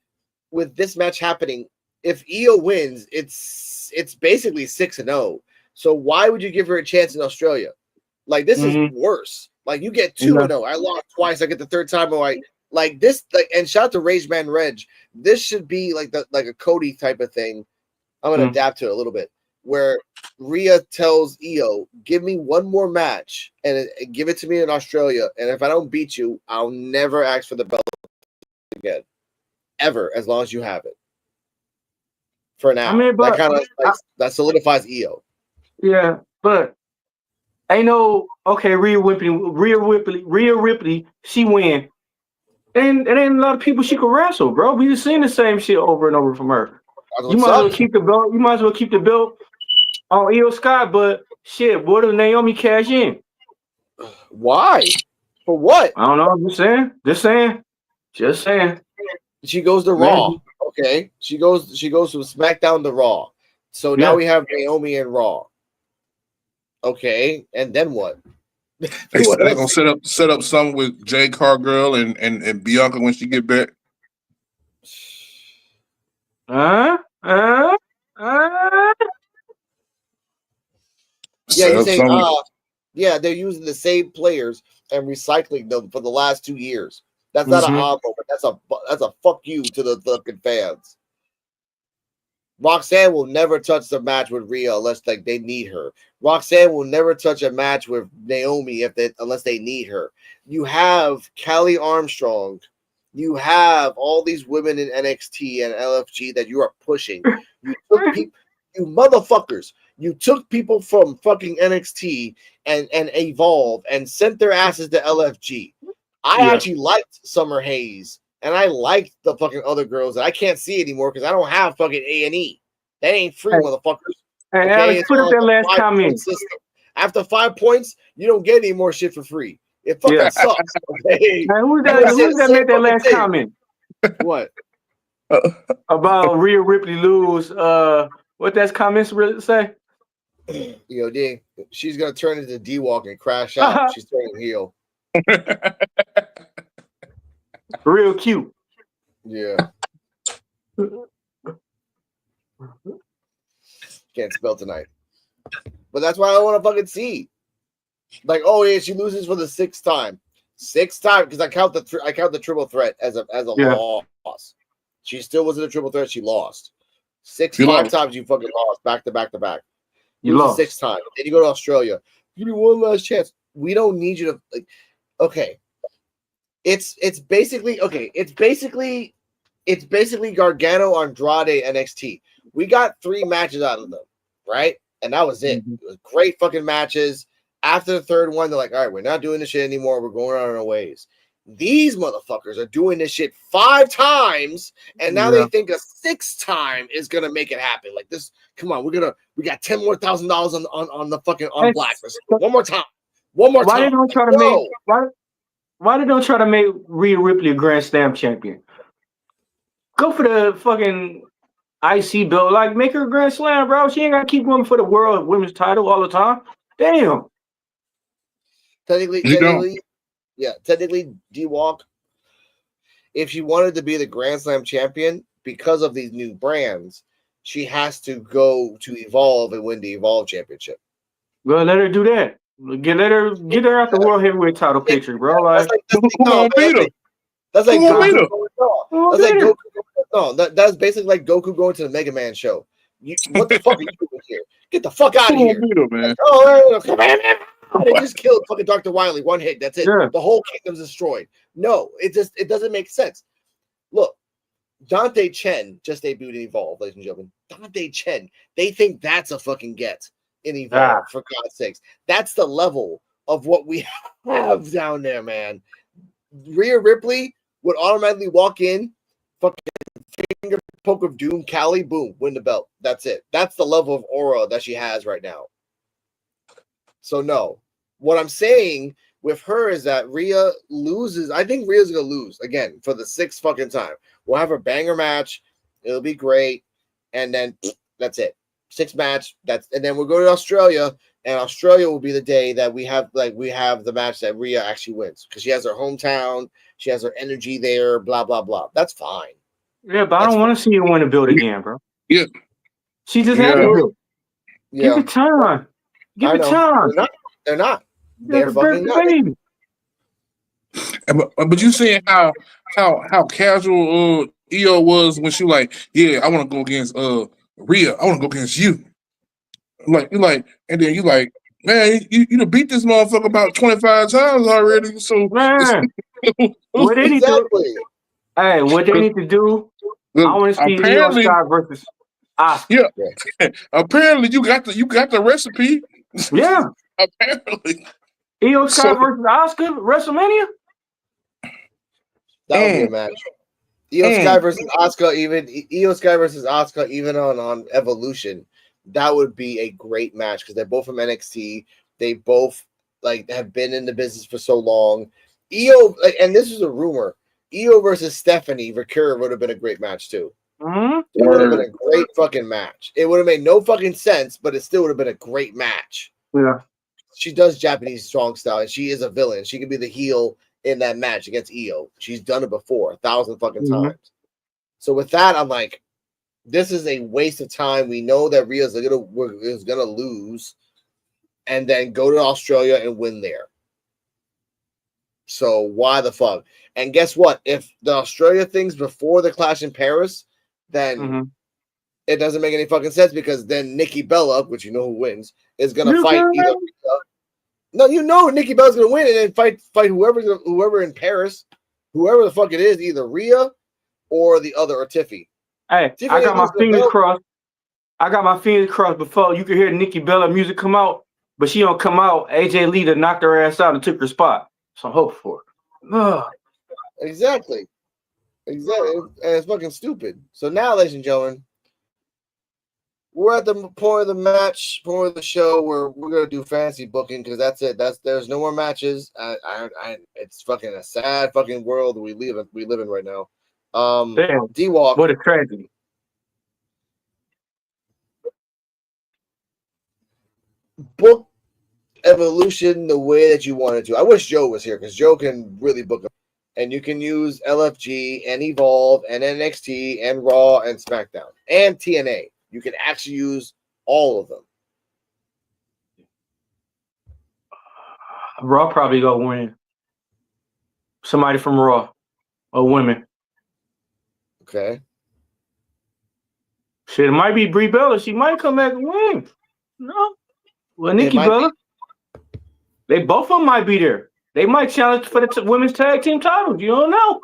with this match happening, if Io wins, it's basically 6-0. So why would you give her a chance in Australia? Like this is worse. Like you get 2-0. I lost twice. I get the third time. Like this. And shout out to Rage Man Reg. This should be like a Cody type of thing. I'm gonna adapt to it a little bit. Where Rhea tells Io, "Give me one more match and give it to me in Australia. And if I don't beat you, I'll never ask for the belt again, ever, as long as you have it." For now, that kind of that solidifies Io. Yeah, but ain't no Rhea Ripley, she win. And it ain't a lot of people she could wrestle, bro. We just seen the same shit over and over from her. You might as well keep the belt. You might as well keep the belt on Io Sky, but shit, what if Naomi cash in? Why? For what? I don't know. I'm just saying. She goes to Raw. Okay. She goes from SmackDown to Raw. So now we have Naomi in Raw. Okay, and then what? They're gonna set up something with Jade Cargill and Bianca when she get back. Yeah, you're saying they're using the same players and recycling them for the last 2 years. That's not an odd moment. That's a fuck you to the fucking fans. Roxanne will never touch the match with Rhea unless they need her. Roxanne will never touch a match with Naomi unless they need her. You have Kelly Armstrong. You have all these women in NXT and LFG that you are pushing. You took people, you motherfuckers. You took people from fucking NXT and Evolve and sent their asses to LFG. I actually liked Summer Hayes. And I liked the fucking other girls that I can't see anymore because I don't have fucking A&E. That ain't free, motherfuckers. Hey, Alex, put up that last comment. After 5 points, you don't get any more shit for free. It fucking sucks. Okay? Who's that made that last comment? What? About Rhea Ripley lose. What that comments really say? Yo, D, she's gonna turn into D-Walk and crash out. She's turning heel. Real cute. Yeah. Can't spell tonight. But that's why I want to fucking see. Like, oh yeah, she loses for the 6th time. 6th time because I count the triple threat as a loss. She still wasn't a triple threat. She lost. Five times you fucking lost back to back to back. You lost 6 times. Then you go to Australia. Give me one last chance. We don't need you to like. Okay, it's basically Gargano, Andrade, NXT. We got 3 matches out of them, right? And that was it. It was great fucking matches. After the third one, they're like, all right, we're not doing this shit anymore. We're going on our ways. These motherfuckers are doing this shit 5 times, and now they think a 6th time is gonna make it happen. Like this, come on, we got $10,000 more on the fucking on Blacklist. One more time. Why they don't try to make why they don't try to make Rhea Ripley a Grand Slam champion? Go for the fucking IC belt, like make her a Grand Slam, bro. She ain't gotta keep going for the world women's title all the time. Damn. Technically, D-Walk, if she wanted to be the Grand Slam champion, because of these new brands, she has to go to Evolve and win the Evolve championship. Well, let her do that. Get her out the world heavyweight title picture, bro. Like, that's like Goku. That's basically like Goku going to the Mega Man show. What the fuck are you doing here? Get the fuck out of here, man. Come on, man. They just killed fucking Dr. Wily. 1 hit. That's it. Yeah. The whole kingdom's destroyed. No, it doesn't make sense. Look, Dante Chen just debuted in Evolve, ladies and gentlemen. Dante Chen. They think that's a fucking get in Evolve, for God's sakes. That's the level of what we have down there, man. Rhea Ripley would automatically walk in, fucking finger poke of doom, Cali, boom, win the belt. That's it. That's the level of aura that she has right now. So no, what I'm saying with her is that Rhea loses. I think Rhea's gonna lose again for the 6th fucking time. We'll have a banger match. It'll be great, and then that's it. 6th match. And then we'll go to Australia, and Australia will be the day that we have the match that Rhea actually wins because she has her hometown, she has her energy there. Blah blah blah. That's fine. Yeah, but I don't want to see her win the belt again, bro. Yeah, she just had the belt. Yeah. Give it time. Give it time. They're not. They're fucking not. But you seeing how casual EO was when she like, yeah, I want to go against Rhea. I want to go against you. Like, and then you like, man, you done beat this motherfucker about 25 times already. So man, what they need to do? I want to see EO Sky versus Asuka. Yeah, apparently you got the recipe. Yeah, apparently. EO Sky versus Asuka WrestleMania. That would be a match. EO Sky versus Asuka, even on Evolution. That would be a great match because they're both from NXT. They both have been in the business for so long. EO, and this is a rumor. EO versus Stephanie Vakura would have been a great match too. Mm-hmm. It would have been a great fucking match. It would have made no fucking sense, but it still would have been a great match. Yeah. She does Japanese strong style, and she is a villain. She could be the heel in that match against EO. She's done it before 1,000 fucking times. So with that, I'm like, this is a waste of time. We know that Rhea is gonna lose, and then go to Australia and win there. So why the fuck? And guess what? If the Australia thing's before the Clash in Paris, then it doesn't make any fucking sense because then Nikki Bella, which you know who wins, is gonna fight either. No, you know Nikki Bella's gonna win and then fight whoever in Paris, whoever the fuck it is, either Rhea or the other or Tiffy. Hey, Tiffany, I got my fingers crossed. I got my fingers crossed before you could hear Nikki Bella music come out, but she don't come out. AJ Lee knocked her ass out and took her spot. So hope for it. Exactly. And it's fucking stupid. So now, ladies and gentlemen, we're at the point of the match, point of the show where we're gonna do fantasy booking because that's it. There's no more matches. It's fucking a sad fucking world we live in right now. Damn, D-Walk, what a tragedy. Book Evolution the way that you wanted to. I wish Joe was here because Joe can really book them. And you can use LFG and Evolve and NXT and Raw and SmackDown and TNA. You can actually use all of them. Raw probably gonna win. Somebody from Raw or women. Okay. Shit, it might be Brie Bella. She might come back and win. No. Well, Nikki Bella. They both of them might be there. They might challenge for the women's tag team titles. You don't know.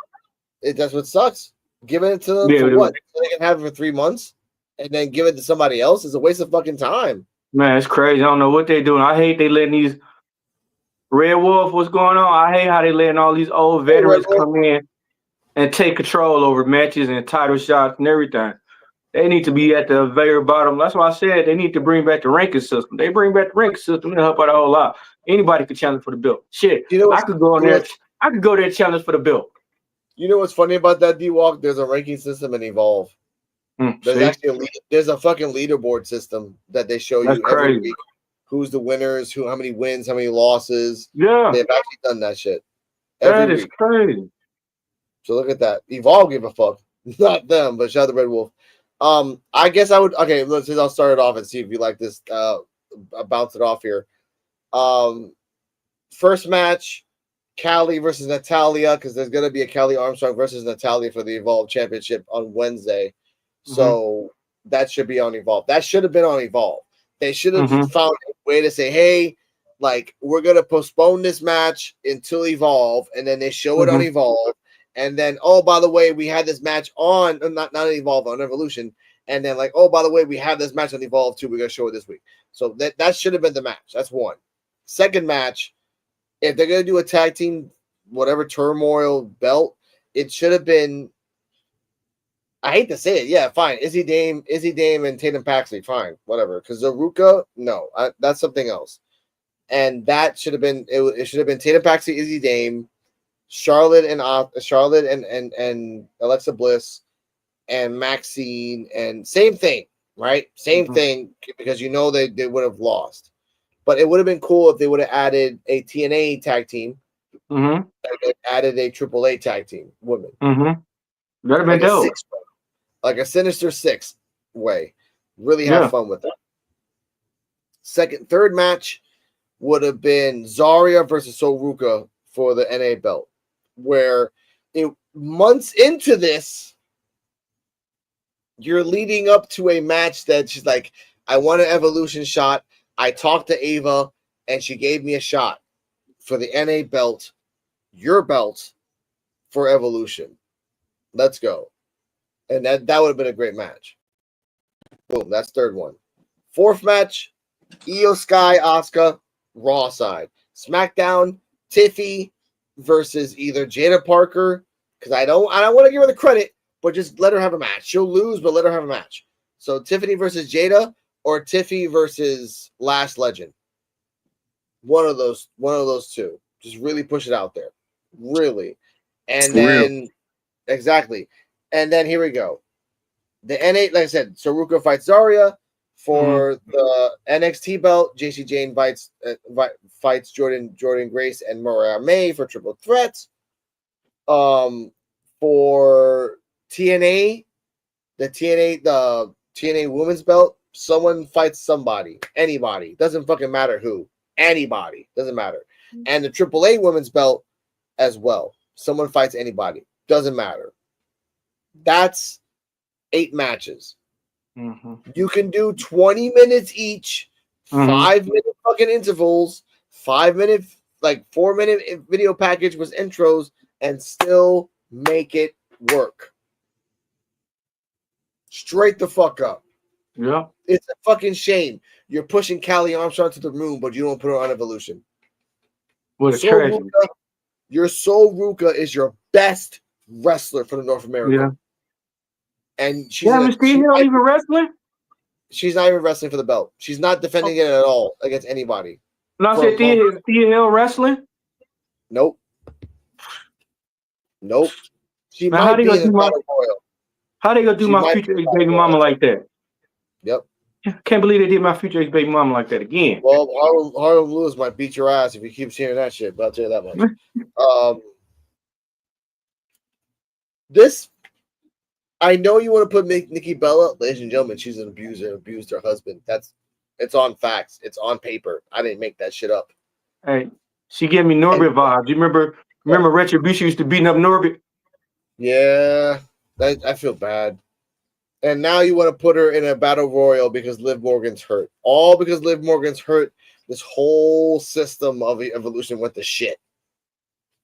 That's what sucks. Giving it to them for what? So they can have it for 3 months and then give it to somebody else is a waste of fucking time. Man, it's crazy. I don't know what they're doing. I hate they letting these Red Wolf, what's going on? I hate how they letting all these old veterans come in and take control over matches and title shots and everything. They need to be at the very bottom. That's why I said they need to bring back the ranking system. They bring back the ranking system and help out a whole lot. Anybody could challenge for the belt. Shit, I could go on there. I could go there and challenge for the belt. You know what's funny about that, D-Walk? There's a ranking system in Evolve. There's actually there's a fucking leaderboard system that they show you every week. Who's the winners? How many wins? How many losses? Yeah, they've actually done that shit. That is crazy. So look at that. Evolve give a fuck, not them. But shout out to Red Wolf. I guess I would. Okay, I'll start it off and see if you like this. I'll bounce it off here. First match, Callie versus Natalia, because there's gonna be a Callie Armstrong versus Natalia for the Evolve Championship on Wednesday. So that should be on Evolve. That should have been on Evolve. They should have found a way to say, hey, like, we're going to postpone this match until Evolve, and then they show it on Evolve. And then, oh, by the way, we had this match on, not Evolve, on Evolution. And then, like, oh, by the way, we have this match on Evolve, too. We're going to show it this week. So that should have been the match. That's one. Second match, if they're going to do a tag team, whatever, turmoil belt, it should have been, I hate to say it. Yeah, fine. Izzy Dame, and Tatum Paxley. Fine, whatever. Because Zaruka, no, that's something else. And that should have been it. Should have been Tatum Paxley, Izzy Dame, Charlotte and Alexa Bliss, and Maxine, and same thing, right? Same thing, because you know they would have lost. But it would have been cool if they would have added a TNA tag team, and added a AAA tag team, women. That'd have been dope. Like a Sinister Six way. Really have fun with that. Third match would have been Zarya versus Soruka for the NA belt, where months into this, you're leading up to a match that she's like, I want an Evolution shot. I talked to Ava, and she gave me a shot for the NA belt, your belt, for Evolution. Let's go. And that would have been a great match. Boom, that's third one. Fourth match, Io Sky, Asuka, Raw side. SmackDown, Tiffy versus either Jada Parker, because I don't want to give her the credit, but just let her have a match. She'll lose, but let her have a match. So Tiffany versus Jada, or Tiffy versus Last Legend. One of those two. Just really push it out there. Really. And then exactly. And then here we go. The NA, like I said, Saruka fights Zarya for the NXT belt. JC Jane fights Jordan Grace and Mariah May for triple threats. For TNA, the TNA women's belt, someone fights somebody, anybody, doesn't fucking matter who, anybody, doesn't matter. And the AAA women's belt as well, someone fights anybody, doesn't matter. That's 8 matches. You can do 20 minutes each, 5-minute fucking intervals, 5-minute, like 4-minute video package with intros, and still make it work. Straight the fuck up. Yeah. It's a fucking shame. You're pushing Callie Armstrong to the moon, but you don't put her on Evolution. What a tragedy. Your Soul Ruka is your best wrestler for the North America. Yeah. And she's not even wrestling? She's not even wrestling for the belt. She's not defending it at all against anybody. Not said Thea Hill wrestling? Nope. She might be in the Battle Royal. How they gonna do my future ex-baby mama like that? Yep. I can't believe they did my future ex-baby mama like that again. Well, Harlem Lewis might beat your ass if you keep hearing that shit, but I'll tell you that much. This, I know you want to put Nikki Bella, ladies and gentlemen, she's an abuser, abused her husband. It's on facts. It's on paper. I didn't make that shit up. Hey, she gave me Norbit vibes. You remember Retribution used to beating up Norbit? Yeah, I feel bad. And now you want to put her in a battle royal because Liv Morgan's hurt. All because Liv Morgan's hurt. This whole system of Evolution went to shit.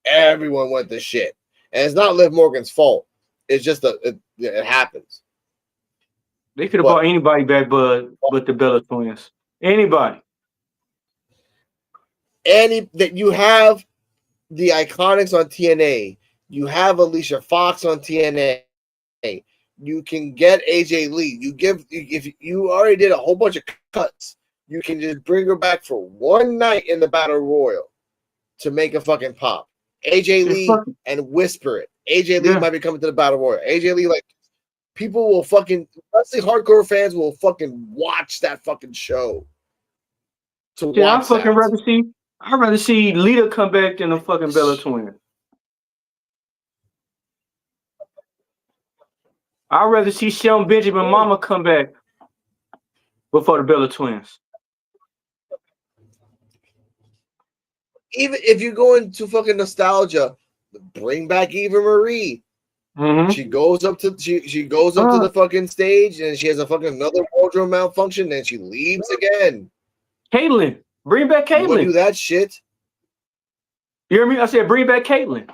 Everyone went to shit. And it's not Liv Morgan's fault. It's just it happens. They could have brought anybody back but the Bella Twins. Anybody. That you have the Iconics on TNA. You have Alicia Fox on TNA. You can get AJ Lee. If you already did a whole bunch of cuts, you can just bring her back for one night in the Battle Royal to make a fucking pop. AJ Lee and whisper it. AJ Lee might be coming to the Battle Royal. AJ Lee, like, people will fucking, especially hardcore fans will fucking watch that fucking show. I'd rather see Lita come back than the fucking Bella Twins. I'd rather see Shelton Benjamin Mama come back before the Bella Twins. Even if you go into fucking nostalgia, bring back Eva Marie. Mm-hmm. She goes up to the fucking stage and she has a fucking another wardrobe malfunction and she leaves again. Caitlyn, bring back Caitlyn. You want to do that shit? You hear me? I said bring back Caitlyn.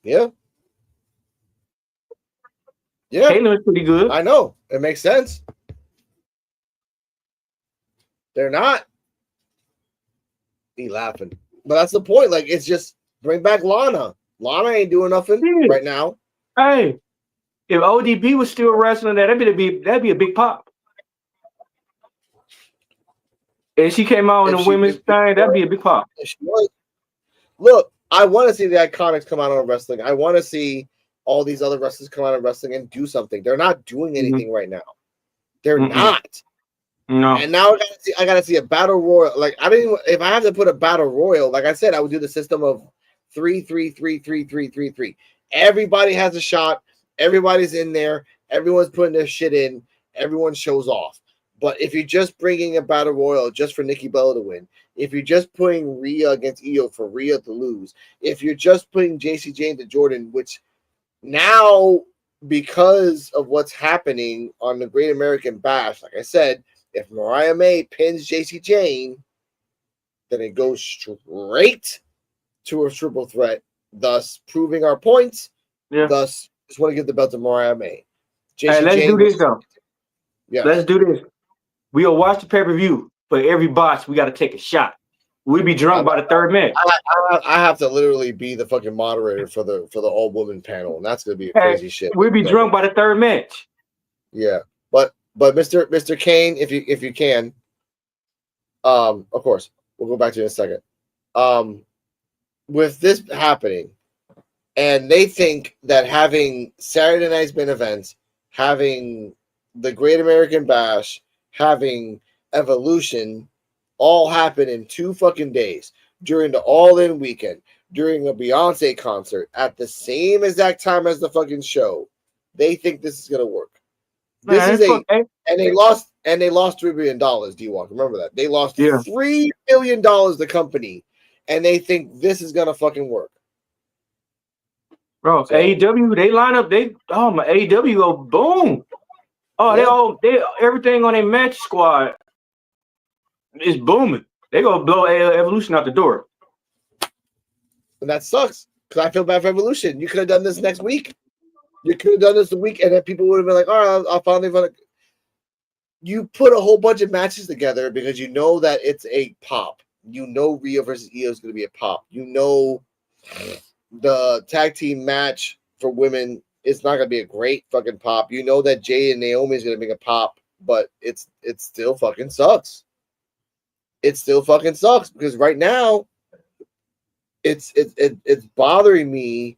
Yeah. Yeah. Caitlyn is pretty good. I know. It makes sense. They're not. Be laughing. But that's the point. Like, it's just bring back Lana. Lana ain't doing nothing right now. Hey, if ODB was still wrestling that'd be a big pop. And she came out in the women's thing, that'd be a big pop. Look, I want to see the Iconics come out on wrestling. I want to see all these other wrestlers come out of wrestling and do something. They're not doing anything right now. They're not. No. And now I gotta see a battle royal. Like, if I have to put a battle royal, like I said, I would do the system of 3-3-3-3-3-3-3. Everybody has a shot. Everybody's in there. Everyone's putting their shit in. Everyone shows off. But if you're just bringing a battle royal just for Nikki Bella to win, if you're just putting Rhea against Io for Rhea to lose, if you're just putting JC Jane to Jordan, which now, because of what's happening on the Great American Bash, like I said, if Mariah May pins JC Jane, then it goes straight to a triple threat, thus proving our points. Yeah. Thus, just want to give the belt to Mariah May. Hey, let's do this though. Yeah. Let's do this. We'll watch the pay-per-view. For every botch, we got to take a shot. We'll be drunk by the third match. I have to literally be the fucking moderator for the all-woman panel, and that's gonna be crazy shit. We'll be drunk by the third match. Yeah. But Mr. Kane, if you can, of course, we'll go back to it in a second. With this happening, and they think that having Saturday night's main events, having the Great American Bash, having Evolution, all happen in 2 fucking days during the All-In weekend, during a Beyonce concert at the same exact time as the fucking show. They think this is gonna work. And they lost $3 billion, D-Walk. Remember that. They lost $3 billion, the company, and they think this is gonna fucking work. Bro, so, AEW, they line up, my AEW go boom. Oh, they everything on their match squad is booming. They gonna blow Evolution out the door. And that sucks, because I feel bad for Evolution. You could have done this next week. You could have done this a week, and then people would have been like, all right, I'll finally run it. You put a whole bunch of matches together because you know that it's a pop. You know Rhea versus Io is going to be a pop. You know the tag team match for women is not going to be a great fucking pop. You know that Jay and Naomi is going to be a pop, but it still fucking sucks. It still fucking sucks because right now it's bothering me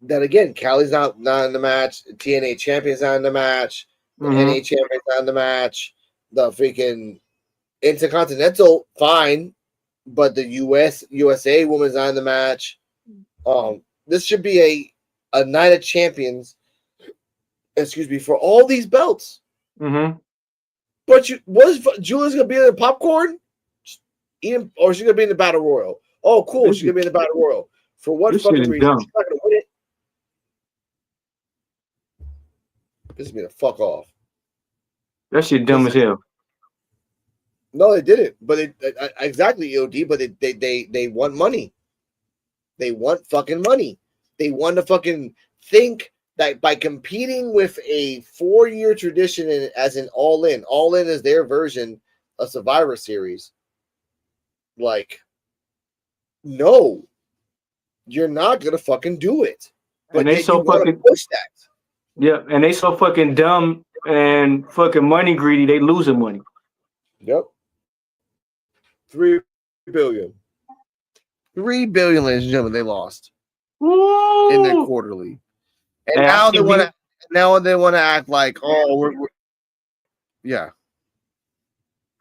that, again, Callie's not in the match, TNA champion's not in the match, the NA champion's not in the match, the freaking Intercontinental, fine, but the USA woman's not in the match. This should be a night of champions, for all these belts. Mm-hmm. But Julia's gonna be in the popcorn, or she's gonna be in the battle royal? Oh, cool, she's gonna be in the battle royal. For what fucking reason? She's not gonna win it. Pisses me the fuck off. That shit dumb as hell. No, they didn't. But exactly, EOD. But they want money. They want fucking money. They want to fucking think that by competing with a 4-year tradition as an All In is their version of Survivor Series. Like, no, you're not gonna fucking do it. But and they so fucking push that. Yeah, and they so fucking dumb and fucking money greedy. They losing money. Yep. $3 billion. $3 billion, ladies and gentlemen, they lost in their quarterly. And now they want to. Now they want to act like, oh, we're yeah.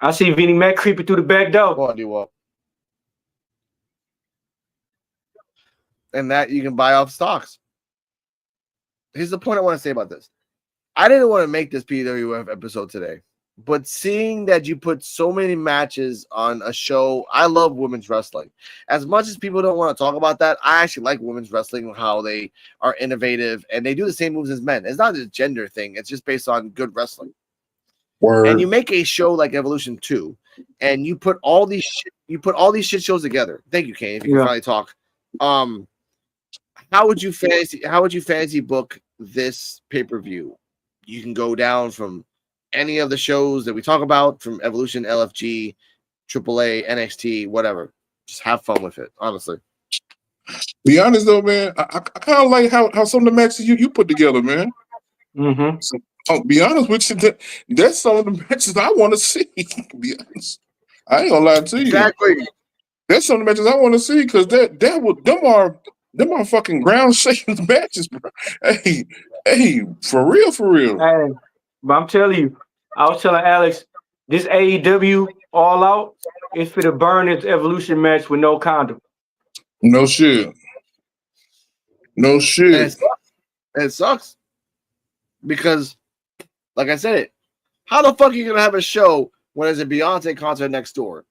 I see Vinnie Mac creeping through the back door. Go on, D-Wall. And that you can buy off stocks. Here's the point I want to say about this. I didn't want to make this PWF episode today, but seeing that you put so many matches on a show, I love women's wrestling. As much as people don't want to talk about that, I actually like women's wrestling, how they are innovative and they do the same moves as men. It's not a gender thing. It's just based on good wrestling. Word. And you make a show like Evolution 2 and you put all these shit shows together. Thank you, Kane, if you can finally talk. How would you fantasy book this pay-per-view? You can go down from any of the shows that we talk about, from Evolution, LFG, AAA, NXT, whatever. Just have fun with it, honestly. Be honest though, man. I kind of like how some of the matches you put together, man. Mm-hmm. So, I'll be honest with you, that's some of the matches I want to see. Be honest, I ain't gonna lie to you. Exactly. That's some of the matches I want to see because them are fucking ground shaking matches, bro. Hey, for real. Hey, but I'm telling you, I was telling Alex, this AEW All Out is for the burn its Evolution match with no condom. No shit. And it sucks. Because, like I said, how the fuck are you gonna have a show when there's a Beyonce concert next door?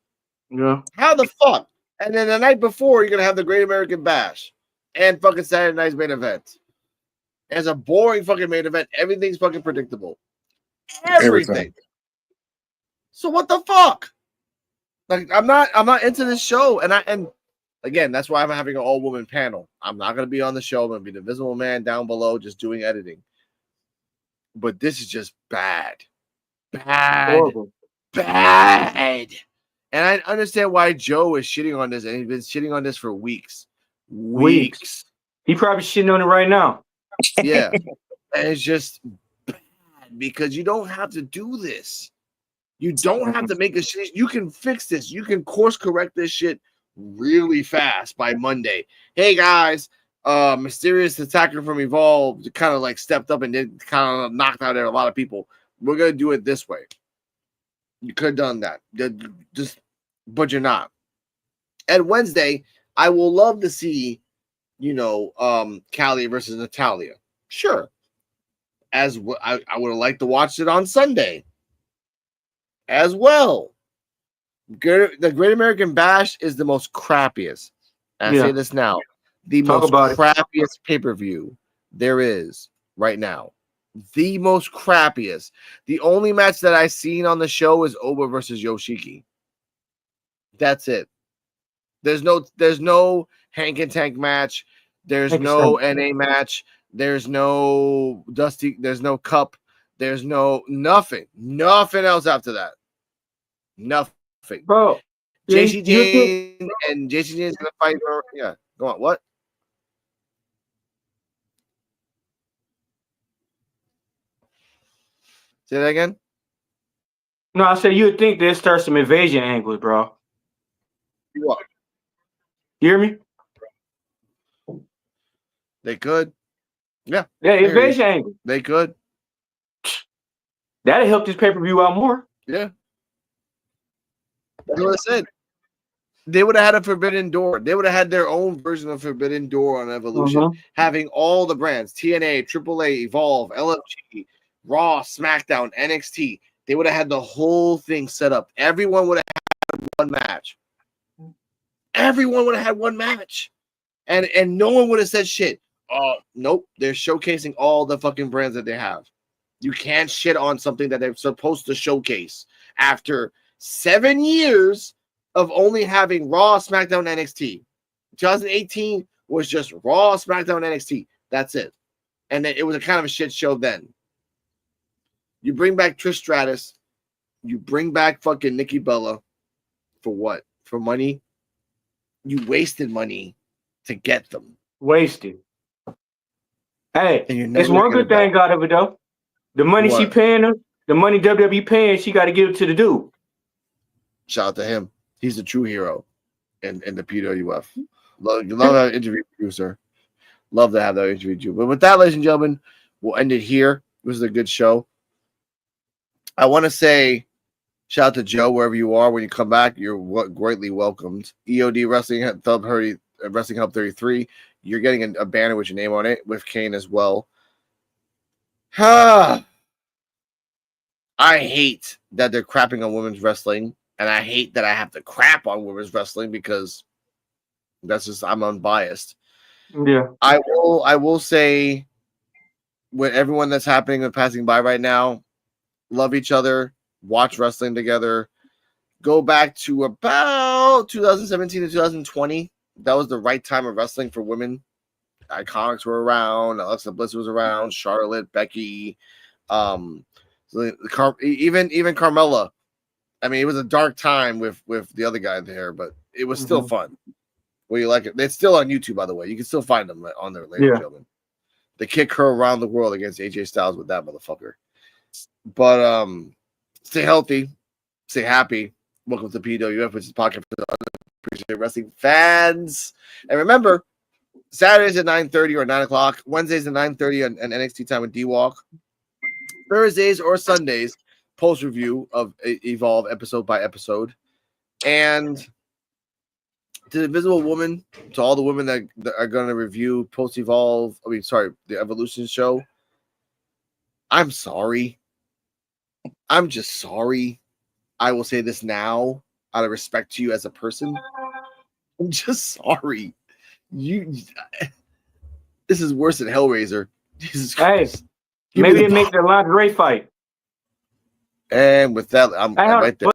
Yeah. How the fuck? And then the night before, you're gonna have the Great American Bash and fucking Saturday night's main event. It's a boring fucking main event. Everything's fucking predictable. Everything. So what the fuck? Like I'm not into this show, and again, that's why I'm having an all-woman panel. I'm not gonna be on the show. I'm gonna be the Invisible Man down below, just doing editing. But this is just bad. Horrible. Bad. And I understand why Joe is shitting on this, and he's been shitting on this for weeks. He probably shitting on it right now. Yeah. And it's just bad because you don't have to do this. You don't have to make a shit. You can fix this. You can course correct this shit really fast by Monday. Hey guys, mysterious attacker from Evolve kind of like stepped up and did kind of knocked out a lot of people. We're gonna do it this way. You could have done that. But you're not. And Wednesday, I will love to see, Callie versus Natalia. Sure. I would have liked to watch it on Sunday as well. The Great American Bash is the most crappiest. And I say this now. The most crappiest pay-per-view there is right now. The most crappiest. The only match that I've seen on the show is Oba versus Yoshiki. That's it. There's no Hank and Tank match. There's no NA match. There's no Dusty. There's no Cup. There's nothing else after that. Nothing, bro. JC Jane and JC Jane's gonna fight. Yeah, go on. What? Say that again. No, I said you'd think they'd start some invasion angles, bro. What? You hear me? They could. Yeah. Yeah, invasion angle. They could. That'd help this pay-per-view out more. Yeah. That's what I said. They would have had a Forbidden Door. They would have had their own version of Forbidden Door on Evolution, having all the brands, TNA, AAA, Evolve, LFG, Raw, SmackDown, NXT. They would have had the whole thing set up. Everyone would have had one match. Everyone would have had one match. And no one would have said shit. Nope. They're showcasing all the fucking brands that they have. You can't shit on something that they're supposed to showcase after 7 years of only having Raw, SmackDown, NXT. 2018 was just Raw, SmackDown, NXT. That's it. And it was a kind of a shit show then. You bring back Trish Stratus. You bring back fucking Nikki Bella. For what? For money? You wasted money to get them. Wasted. Hey, there's one good thing out of it, though. The money she paying him, the money WWE paying, she got to give it to the dude. Shout out to him. He's the true hero in the PWF. Love that interview with you, sir. Love to have that interview with you. But with that, ladies and gentlemen, we'll end it here. It was a good show. I want to say shout out to Joe wherever you are. When you come back, you're greatly welcomed. EOD Wrestling Hub 33. You're getting a banner with your name on it with Kane as well. I hate that they're crapping on women's wrestling, and I hate that I have to crap on women's wrestling because that's just I'm unbiased. Yeah, I will say, with everyone that's happening and passing by right now, love each other, watch wrestling together. Go back to about 2017 to 2020. That was the right time of wrestling for women. Iconics were around. Alexa Bliss was around. Charlotte, Becky, even Carmella. I mean, it was a dark time with the other guy there, but it was still fun. Well, you like it? It's still on YouTube, by the way. You can still find them on there, ladies and gentlemen. They kick her around the world against AJ Styles with that motherfucker. But stay healthy, stay happy. Welcome to PWF, which is podcast for Appreciate Wrestling fans. And remember, Saturdays at 9:30 or 9 o'clock. Wednesdays at 9:30 on NXT time with D-Walk. Thursdays or Sundays, post review of Evolve episode by episode. And to the Invisible Woman, to all the women that are going to review post-Evolve, the Evolution show, I'm sorry. I'm just sorry. I will say this now out of respect to you as a person. I'm just sorry. This is worse than Hellraiser. Jesus Christ. Hey, maybe it makes the lingerie fight. And with that, I'm right there.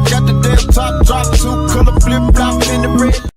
Got the damn top drop, 2 color flip flop in the red.